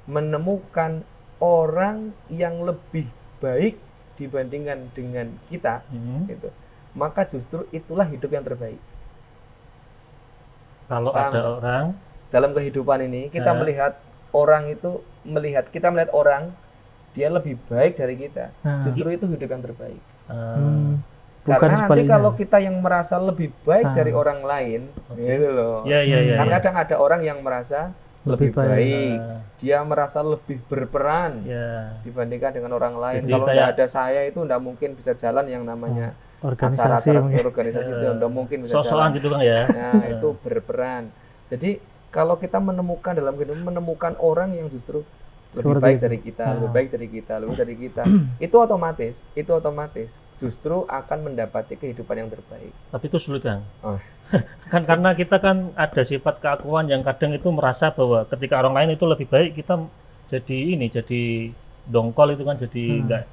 menemukan orang yang lebih baik dibandingkan dengan kita, gitu, maka justru itulah hidup yang terbaik. Kalau Paham? ada orang Dalam kehidupan ini kita melihat orang itu, kita melihat orang dia lebih baik dari kita, justru itu hidup yang terbaik. Bukan Karena nanti sebaliknya. kalau kita yang merasa lebih baik dari orang lain, gitu loh. Ya. Kan kadang ada orang yang merasa lebih baik, dia merasa lebih berperan dibandingkan dengan orang lain. Jadi Kalau kayak- nggak ada saya itu nggak mungkin bisa jalan yang namanya acara-acara organisasi itu nggak mungkin bisa sosokan jalan. gitu kan ya. Nah, itu berperan. Jadi kalau kita menemukan dalam kehidupan, menemukan orang yang justru lebih Seperti baik itu. dari kita, lebih baik dari kita, itu otomatis justru akan mendapati kehidupan yang terbaik. Tapi itu sulit Kang. Oh. Kan karena kita kan ada sifat keakuan yang kadang itu merasa bahwa ketika orang lain itu lebih baik, kita jadi dongkol itu kan, jadi enggak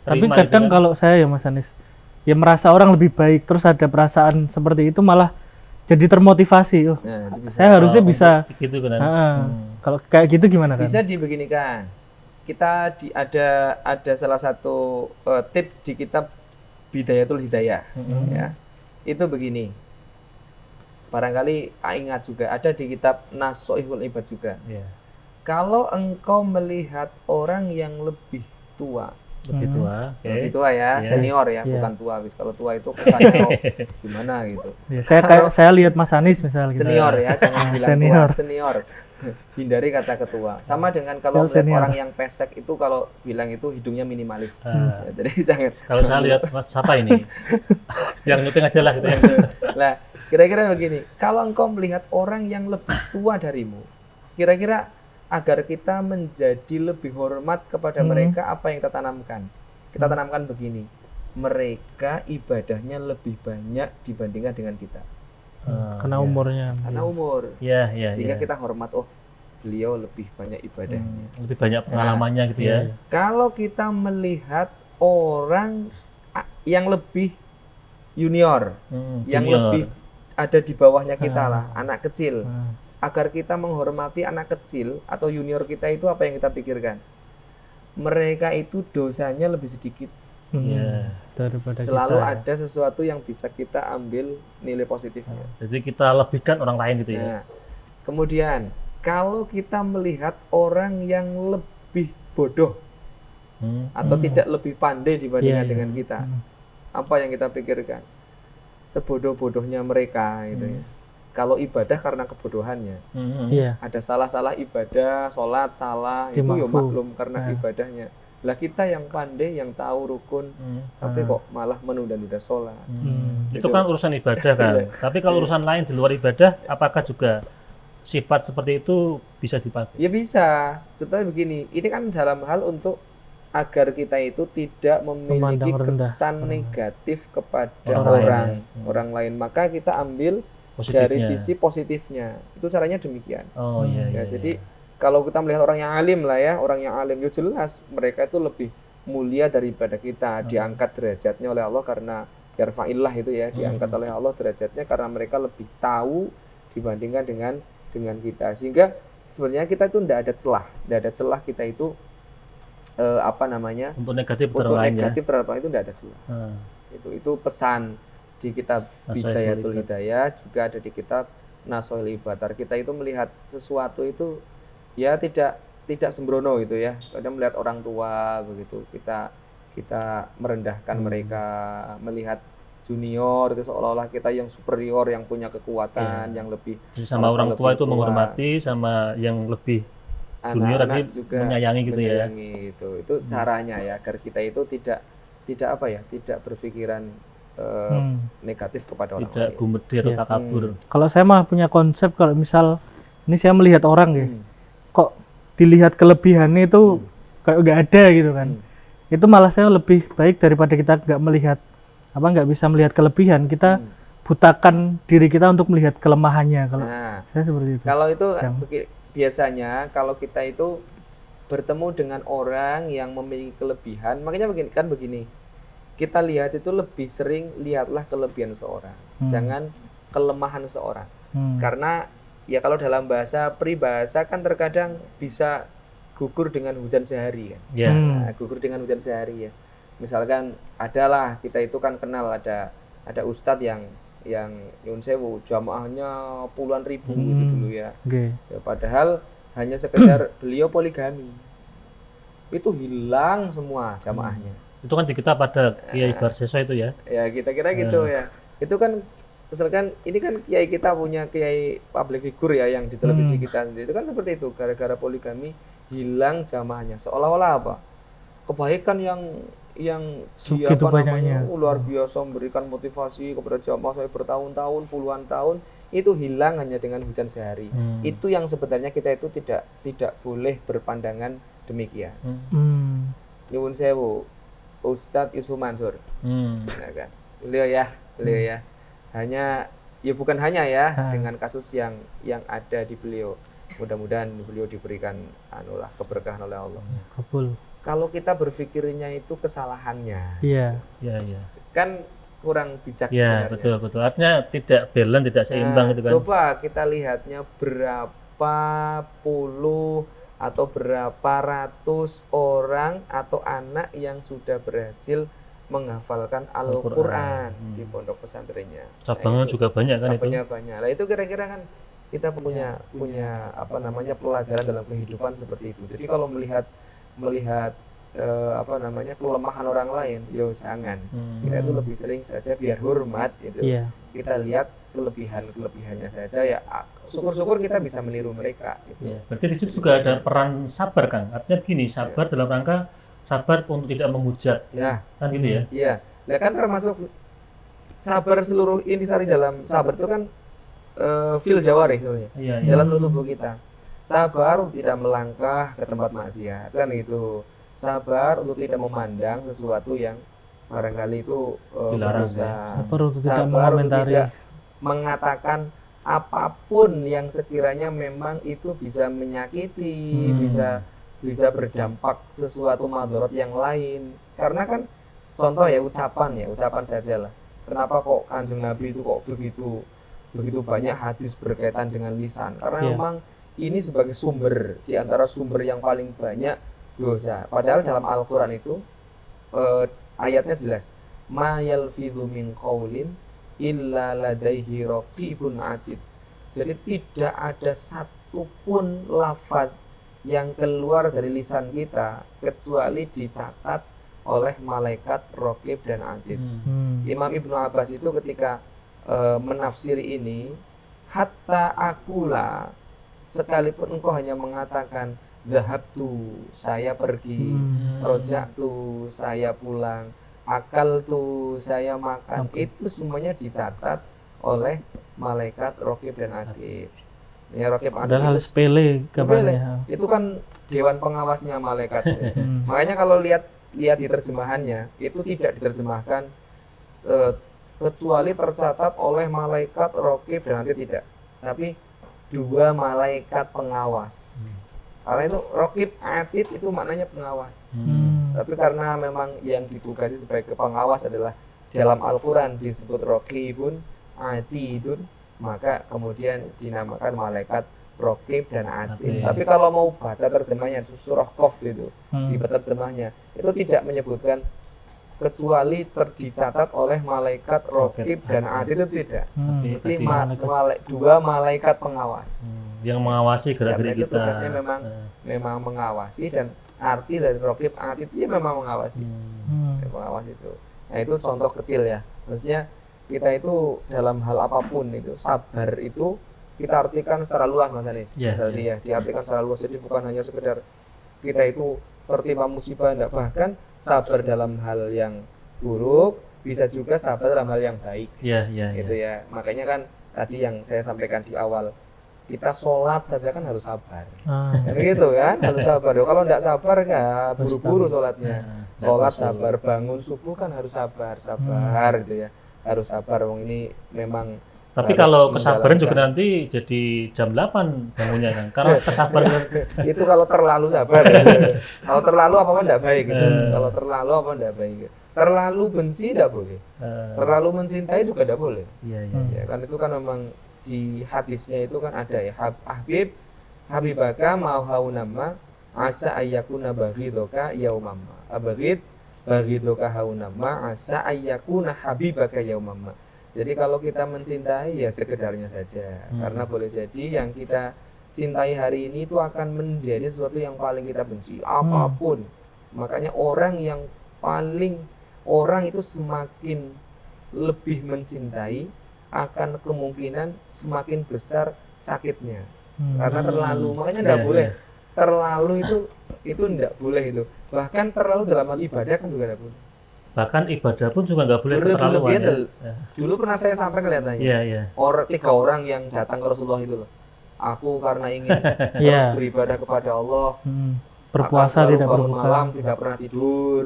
Tapi terima kadang gitu kan. kalau saya ya Mas Anis, ya merasa orang lebih baik, terus ada perasaan seperti itu malah jadi termotivasi. Oh, Nah, itu bisa. saya harusnya bisa. gitu kan. Kalau kayak gitu gimana kan? Bisa dibeginikan. Kita ada salah satu tips di kitab Bidayatul Hidayah, ya. Itu begini. Barangkali ingat juga ada di kitab Nasoihul Ibad juga. Ya. Kalau engkau melihat orang yang lebih tua, Lebih tua. Oke. lebih tua ya, Iya. senior ya, Iya. bukan tua. Kalau tua itu kesannya gimana gitu. Ya, saya lihat Mas Anis misalnya gitu. Senior ya, jangan bilang Senior. tua, senior. Hindari kata ketua. Sama dengan kalau melihat Senior. orang yang pesek itu, kalau bilang itu hidungnya minimalis. Ya, jadi jangan. Kalau saya lihat Mas siapa ini? Yang nyuting aja lah gitu yang. Nah, kira-kira begini, kalau engkau melihat orang yang lebih tua darimu, kira-kira agar kita menjadi lebih hormat kepada mereka, apa yang kita tanamkan? Kita tanamkan begini, mereka ibadahnya lebih banyak dibandingkan dengan kita. Karena umurnya. Karena umur. Ya. Sehingga kita hormat, oh beliau lebih banyak ibadahnya. Lebih banyak pengalamannya gitu ya. Kalau kita melihat orang yang lebih junior, yang Junior. lebih ada di bawahnya kita lah, anak kecil, agar kita menghormati anak kecil atau junior kita, itu apa yang kita pikirkan? Mereka itu dosanya lebih sedikit Ya. Daripada Selalu kita, ya. ada sesuatu yang bisa kita ambil nilai positifnya. Jadi kita lebihkan orang lain gitu ya. Nah, kemudian kalau kita melihat orang yang lebih bodoh atau tidak lebih pandai dibandingkan Iya, iya. dengan kita, apa yang kita pikirkan? Sebodoh-bodohnya mereka gitu ya. Kalau ibadah karena kebodohannya, Iya. ada salah-salah ibadah, sholat salah, itu ya Dimakfu. maklum karena ibadahnya. Lah kita yang pandai, yang tahu rukun, tapi kok malah menunda-nunda sholat. Itu kan urusan ibadah kan. Tapi kalau urusan lain di luar ibadah, apakah juga sifat seperti itu bisa dipakai? Ya bisa. Contohnya begini, ini kan dalam hal untuk agar kita itu tidak memiliki Memandang rendah kesan orang negatif kepada Orang orang lain. Maka kita ambil Positifnya. dari sisi positifnya. Itu caranya demikian. Oh iya. Ya, iya, jadi kalau kita melihat orang yang alim lah ya, orang yang alim itu jelas mereka itu lebih mulia daripada kita, diangkat derajatnya oleh Allah karena yarfa'illah itu ya, diangkat oleh Allah derajatnya karena mereka lebih tahu dibandingkan dengan kita. Sehingga sebenarnya kita itu tidak ada celah kita itu untuk negatif untuk terhadap lain ya. negatif terhadap orang itu tidak ada celah. Itu pesan di kitab Nasohil Bidayatul Ibadar. Hidayah, juga ada di kitab Nasohil Ibadar. Kita itu melihat sesuatu itu ya tidak sembrono gitu ya. Kadang melihat orang tua begitu, kita merendahkan mereka, melihat junior itu seolah-olah kita yang superior, yang punya kekuatan, yang lebih Jadi sama merasa orang tua lebih itu menghormati, sama yang lebih junior tapi anak-anak juga menyayangi gitu ya. menyayangi gitu. Itu caranya ya, agar kita itu tidak apa ya, tidak berpikiran negatif kepada orang Tidak lain. gumedi atau Iya. takabur. Kalau saya malah punya konsep, kalau misal ini saya melihat orang ya, Hmm. kok dilihat kelebihannya itu kayak nggak ada gitu kan. Itu malah saya lebih baik daripada kita nggak bisa melihat kelebihan, kita butakan diri kita untuk melihat kelemahannya. Kalau Nah, saya seperti itu. kalau itu Yang- biasanya kalau kita itu bertemu dengan orang yang memiliki kelebihan, makanya begini, kita lihat itu lebih sering lihatlah kelebihan seorang, jangan kelemahan seorang. Karena ya kalau dalam bahasa peribahasa kan terkadang bisa gugur dengan hujan sehari kan. Ya. Nah, gugur dengan hujan sehari ya. Misalkan adalah kita itu kan kenal ada ustadz yang nyun sewu jamaahnya puluhan ribu gitu dulu ya. Oke. Ya, padahal hanya sekedar beliau poligami. Itu hilang semua jamaahnya. Itu kan di kitab ada Kiai Barseso itu ya. Ya kita kira gitu ya. Itu kan misalkan ini kan kiai kita punya kiai public figure ya yang di televisi kita, itu kan seperti itu, gara-gara poligami hilang jamaahnya. Seolah-olah apa? Kebaikan yang dia Segitu apa banyaknya. namanya luar biasa memberikan motivasi kepada jamaah sampai bertahun-tahun, puluhan tahun, itu hilang hanya dengan hujan sehari. Itu yang sebenarnya kita itu tidak boleh berpandangan demikian. Nyuwun sewu, Ustadz Yusuf Mansur, ya kan? Beliau ya, hanya ya bukan hanya ya dengan kasus yang ada di beliau. Mudah-mudahan beliau diberikan keberkahan oleh Allah. Kabul. Kalau kita berpikirnya itu kesalahannya, Iya. Ya. kan kurang bijak Ya, sebenarnya. betul. Artinya tidak balance, tidak seimbang gitu kan. Coba kita lihatnya berapa puluh atau berapa ratus orang atau anak yang sudah berhasil menghafalkan Al-Quran di pondok pesantrennya. Cabangan juga banyak kan itu. Cabangnya banyak. Lah itu kira-kira kan kita punya apa namanya pelajaran dalam kehidupan seperti itu. Jadi kalau melihat kelemahan orang lain, yo jangan. Kita itu lebih sering saja biar hormat gitu. Iya. Kita lihat kelebihannya saja ya. Syukur-syukur kita bisa meniru mereka. Gitu. Ya, berarti di situ juga ada peran sabar kan. Artinya begini, sabar dalam rangka sabar untuk tidak menghujat. Ya, Kan gitu ya. iya. Nah kan termasuk sabar seluruh intisari dalam sabar itu kan fil jawarih sebenarnya. Iya. Dalam tubuh kita. Sabar untuk tidak melangkah ke tempat maksiat kan gitu. Sabar untuk tidak memandang sesuatu yang barangkali itu Dilarang, berdosa. Sabar untuk tidak Sabar untuk mengomentari. tidak mengatakan apapun yang sekiranya memang itu bisa menyakiti, bisa berdampak sesuatu madorot yang lain. Karena kan contoh ya ucapan saja lah. Kenapa kok Kanjeng Nabi itu kok begitu banyak hadis berkaitan dengan lisan? Karena memang ini sebagai sumber di antara sumber yang paling banyak dosa. Padahal dalam Al-Quran itu Ayatnya jelas. Ma yalfidhu min qaulin illa ladaihi raqibun atid. Jadi tidak ada satupun lafaz yang keluar dari lisan kita kecuali dicatat oleh malaikat raqib dan atid. Imam Ibnu Abbas itu ketika menafsiri ini, hatta akula, sekalipun engkau hanya mengatakan dhahabtu, saya pergi, roja'tu, saya pulang, akaltu, saya makan, itu semuanya dicatat oleh malaikat raqib dan atid. Ya, raqib atid Padahal hal sepele kabarnya. itu kan dewan pengawasnya malaikat. Makanya kalau lihat di terjemahannya itu tidak diterjemahkan kecuali tercatat oleh malaikat raqib dan atid, tidak, tapi 2 malaikat pengawas. Karena itu raqib atid itu maknanya pengawas. Tapi karena memang yang ditugasi sebagai pengawas adalah dalam Al-Quran disebut raqibun atidun, maka kemudian dinamakan malaikat raqib dan atid. Tapi kalau mau baca terjemahnya surah Qaf itu, di terjemahnya itu tidak menyebutkan kecuali dicatat oleh malaikat raqib dan atid, itu tidak. Mesti 2 malaikat pengawas. Yang mengawasi gerak-gerik itu kita. tugasnya memang mengawasi, dan arti dari raqib atid itu memang mengawasi. Mengawasi itu. Nah, itu contoh kecil ya. Maksudnya kita itu dalam hal apapun itu, sabar itu kita artikan secara luas, Mas Anis. Diartikan secara luas. Jadi bukan hanya sekedar kita itu tertimpa musibah, enggak, bahkan sabar dalam hal yang buruk, bisa juga sabar dalam hal yang baik. Gitu ya. Makanya kan tadi yang saya sampaikan di awal, kita sholat saja kan harus sabar. Gitu kan, harus sabar. Kalau enggak sabar ya buru-buru sholatnya. Sholat sabar, bangun subuh kan harus sabar gitu ya. Harus sabar. Wong ini memang. Tapi kalau kesabaran juga nanti jadi jam 8 bangunnya kan. Karena kesabaran itu kalau terlalu sabar. Kalau terlalu apa-apa enggak baik gitu. Kalau terlalu apa enggak baik gitu. Terlalu benci enggak boleh. Terlalu mencintai juga enggak boleh. Ya kan, itu kan memang di hadisnya itu kan ada ya, habibaka mauhaunama asa ayyakuna baghidoka yaumamma. Baghidoka haunama asa ayyakuna habibaka yaumamma. Jadi kalau kita mencintai ya sekedarnya saja, karena boleh jadi yang kita cintai hari ini itu akan menjadi sesuatu yang paling kita benci, apapun. Makanya orang itu semakin lebih mencintai, akan kemungkinan semakin besar sakitnya. Karena terlalu, makanya tidak boleh. Terlalu itu tidak boleh itu. Bahkan terlalu dalam hal ibadah kan juga tidak boleh. bahkan ibadah pun juga nggak boleh keterlaluan. Dulu pernah saya sampai kelihatannya. Tiga orang yang datang ke Rasulullah itu loh. Aku karena ingin terus beribadah kepada Allah, berpuasa tidak berbuka, malam tidak pernah tidur.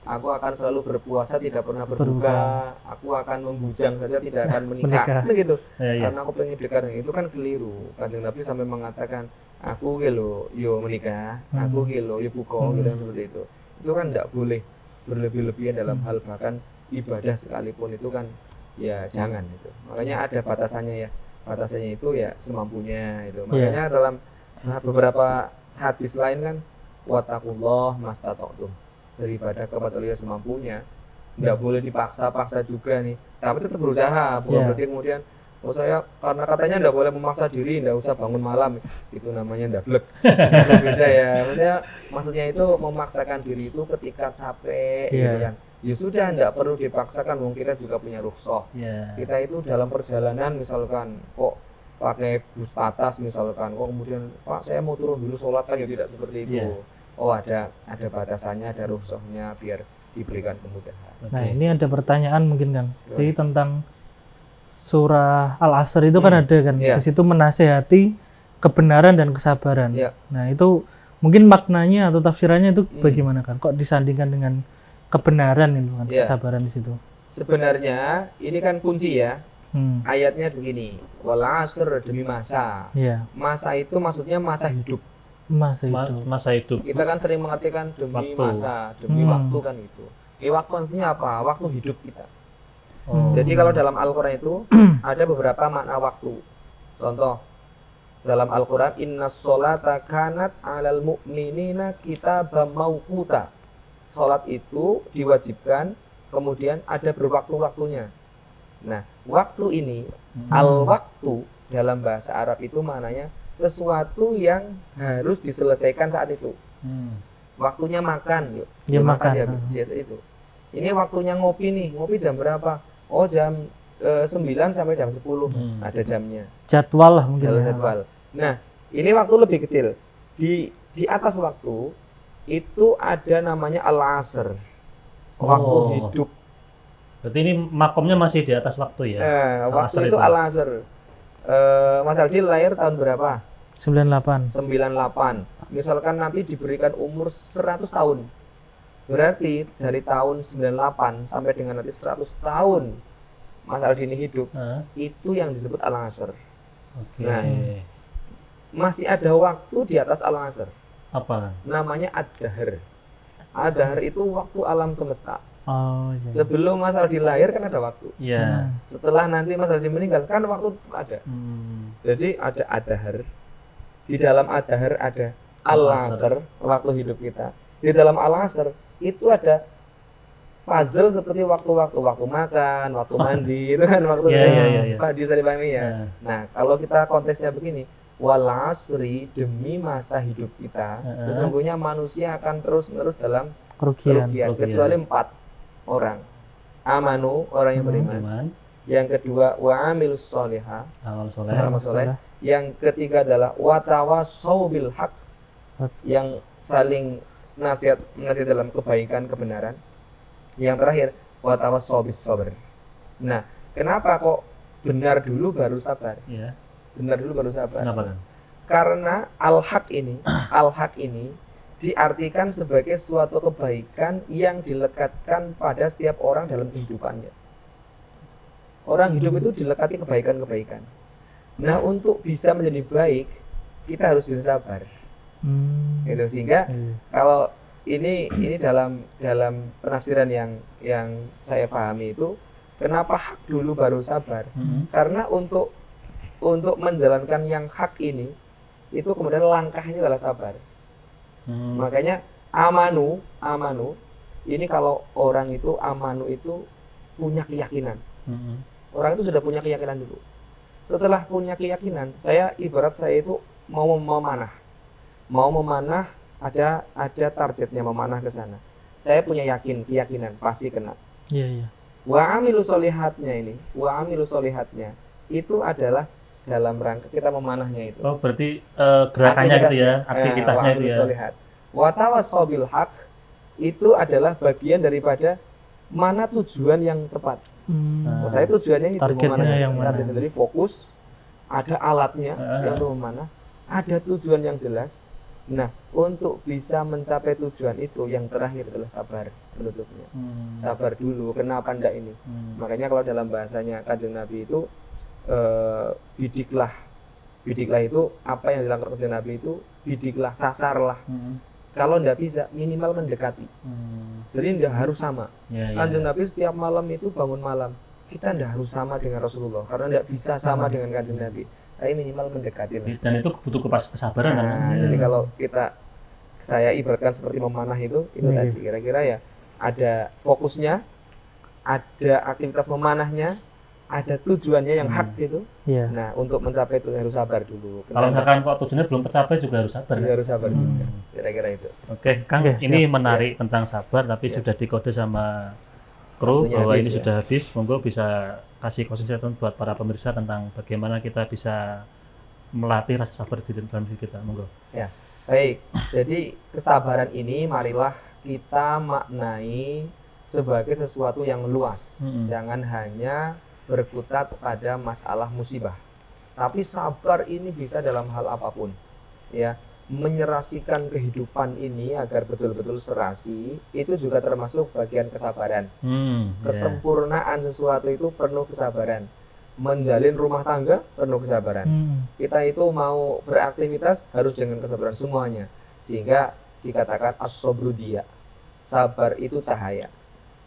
Aku akan selalu berpuasa tidak pernah berbuka. Aku akan membujang saja tidak akan menikah. Begitu. Karena aku pengen dekat. Itu kan keliru. Kanjeng Nabi sampai mengatakan, aku gitu yo menikah, aku gitu yo buka, gitu seperti itu. Itu kan tidak boleh berlebih-lebihan dalam hal bahkan ibadah sekalipun itu kan ya jangan itu. Makanya ada batasannya ya. Batasannya itu ya semampunya itu. Makanya dalam beberapa hadis lain kan wattaqullah mastata'tum. Beribadah kepada Allah semampunya. Tidak boleh dipaksa-paksa juga nih. Tapi tetap berusaha. Bukan berarti kemudian saya karena katanya tidak boleh memaksa diri, tidak usah bangun malam, itu namanya ndablek. Beda ya. Maksudnya itu memaksakan diri itu ketika capek, gitu kan. Ya sudah, tidak perlu dipaksakan. Wong kita juga punya rukhsah. Kita itu dalam perjalanan misalkan kok pakai bus patas misalkan, kok kemudian Pak saya mau turun dulu sholat kan, ya tidak seperti itu. Oh ada batasannya, ada rukhsahnya biar diberikan kemudahan. Nah ini ada pertanyaan mungkin Kang. Jadi tentang surah Al-Asr itu kan ada kan, di situ menasehati kebenaran dan kesabaran. Nah itu mungkin maknanya atau tafsirannya itu bagaimana kan? Kok disandingkan dengan kebenaran itu kan, kesabaran di situ? Sebenarnya ini kan kunci ya. Ayatnya begini, wal asr, demi masa. Masa itu maksudnya masa hidup. Masa hidup. Kita kan sering mengartikan demi masa, demi waktu kan itu. Waktu maksudnya apa? Waktu hidup kita. Jadi kalau dalam Al-Quran itu ada beberapa makna waktu. Contoh, dalam Al-Quran, innas sholata kanat alal mu'minina kitaban mawquta. sholat itu diwajibkan, kemudian ada berwaktu-waktunya. Nah, waktu ini, al-waktu dalam bahasa Arab itu maknanya sesuatu yang harus diselesaikan saat itu. Waktunya makan, yuk. Ya, makan. Ya, biasa itu. Ini waktunya ngopi nih, ngopi jam berapa? Oh, jam 9 sampai jam 10, ada jamnya. Jadwal lah mungkin. Ya. Jadwal. Nah, ini waktu lebih kecil. Di atas waktu itu ada namanya al-asr. Waktu hidup. Berarti ini makomnya masih di atas waktu ya? Waktu itu al-asr. Mas Aldi lahir tahun berapa? 98. 98. Misalkan nanti diberikan umur 100 tahun. Berarti dari tahun 98 sampai dengan nanti 100 tahun Mas Aldi ini hidup, itu yang disebut al-asr. Nah, masih ada waktu di atas al-asr. Apa? Namanya ad-dahr. Ad-dahr itu waktu alam semesta. Oh, iya. Sebelum Mas Aldi lahir kan ada waktu. Iya. Setelah nanti Mas Aldi meninggal kan waktu ada. Jadi ada ad-dahr. Di dalam ad-dahr ada al-asr, waktu hidup kita. Di dalam al-asr itu ada puzzle seperti waktu-waktu makan, waktu mandi, itu kan waktu Pak bisa dipahami ya. Nah, kalau kita konteksnya begini, wal asri, demi masa hidup kita, sesungguhnya manusia akan terus-menerus dalam kerugian. Kecuali 4 orang. Amanu, orang yang beriman. Yang kedua, wa amilus sholihah, amal soleh. Yang ketiga adalah watawasau bil haq, yang saling nasihat dalam kebaikan, kebenaran. Yang terakhir, watawasau bis sabr. Nah, kenapa kok benar dulu baru sabar? Iya. Benar dulu baru sabar. Kenapa kan? Karena al-haq ini diartikan sebagai suatu kebaikan yang dilekatkan pada setiap orang dalam kehidupannya. Orang hidup itu dilekati kebaikan-kebaikan. Nah, untuk bisa menjadi baik, kita harus bisa sabar. Gitu, sehingga kalau ini dalam penafsiran yang saya pahami itu, kenapa hak dulu baru sabar? Karena untuk menjalankan yang hak ini, itu kemudian langkahnya adalah sabar. Makanya amanu ini kalau orang itu amanu itu punya keyakinan. Orang itu sudah punya keyakinan dulu. Setelah punya keyakinan, saya itu mau memanah, ada targetnya memanah ke sana. Saya punya keyakinan pasti kena. Iya. Wa amilu solihatnya itu adalah dalam rangka kita memanahnya itu. Oh, berarti gerakannya gitu ya, aktivitasnya itu ya. Wa tawassaw bil haq itu adalah bagian daripada mana tujuan yang tepat. Saya tujuannya itu targetnya yang mana? Jadi fokus, ada alatnya yang untuk memanah, ada tujuan yang jelas. Nah, untuk bisa mencapai tujuan itu, yang terakhir adalah sabar penutupnya. Sabar dulu, kenapa ndak ini? Makanya kalau dalam bahasanya Kanjeng Nabi itu bidiklah itu apa yang dilakukan Kanjeng Nabi itu, bidiklah, sasarlah. Kalau ndak bisa, minimal mendekati. Jadi ndak harus sama. Kanjeng Nabi setiap malam itu bangun malam. Kita ndak harus sama dengan Rasulullah, karena ndak bisa sama dengan Kanjeng Nabi. Tapi minimal mendekati. Dan itu butuh kesabaran. Jadi kalau saya ibaratkan seperti memanah itu tadi kira-kira ya, ada fokusnya, ada aktivitas memanahnya, ada tujuannya yang hak itu. Nah, untuk mencapai itu harus sabar dulu. Kalau misalkan kok tujuannya belum tercapai juga harus sabar. Harus sabar juga. Kira-kira itu. Oke, Kang, ini menarik tentang sabar, tapi sudah dikode sama kru bahwa ini sudah habis. Monggo bisa kasih closing statement buat para pemirsa tentang bagaimana kita bisa melatih rasa sabar di dalam diri kita. Monggo. Ya, baik. Jadi kesabaran ini marilah kita maknai sebagai sesuatu yang luas. Jangan hanya berkutat pada masalah musibah. Tapi sabar ini bisa dalam hal apapun. Ya, menyerasikan kehidupan ini agar betul-betul serasi, itu juga termasuk bagian kesabaran. Kesempurnaan sesuatu itu penuh kesabaran. Menjalin rumah tangga penuh kesabaran. Kita itu mau beraktivitas harus dengan kesabaran semuanya. Sehingga dikatakan as-sabru diya. Sabar itu cahaya.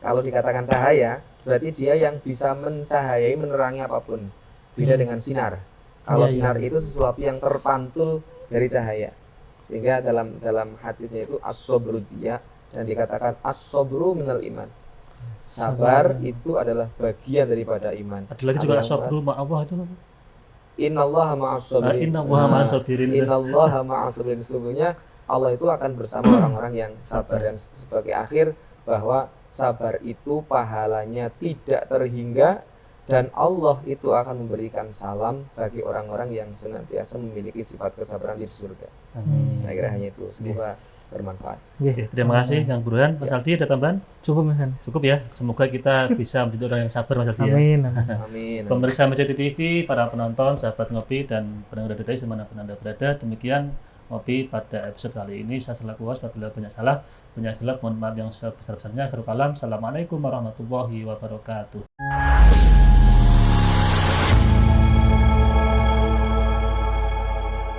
Kalau dikatakan cahaya, berarti dia yang bisa mencahayai, menerangi apapun. Beda dengan sinar. Kalau sinar itu sesuatu yang terpantul dari cahaya. Sehingga dalam hadisnya itu as-sabru dia, dan dikatakan as-sabru minal iman. Sabar itu adalah bagian daripada iman. Ada lagi juga as-sabru ma'allah itu. Innallaha ma'as sabirin. Innallaha ma'as sabirin. Innallaha ma'as sabirin. Sesungguhnya Allah itu akan bersama orang-orang yang sabar. Dan sebagai akhir bahwa sabar itu pahalanya tidak terhingga, dan Allah itu akan memberikan salam bagi orang-orang yang senantiasa memiliki sifat kesabaran di surga. Amin. Nah, kira hanya itu. Semoga bermanfaat. Oke, terima kasih Kang Burhan. Mas Aldi ada tambahan? Cukup Mas Han. Cukup ya. Semoga kita bisa menjadi orang yang sabar Mas Aldi ya. Amin. Amin. Pemirsa MCT TV, para penonton, sahabat ngopi dan pendengar dari dimanapun Anda berada, demikian ngopi pada episode kali ini. Saya selaku host, apabila banyak salah, mohon maaf yang sebesar-besarnya. Assalamualaikum warahmatullahi wabarakatuh.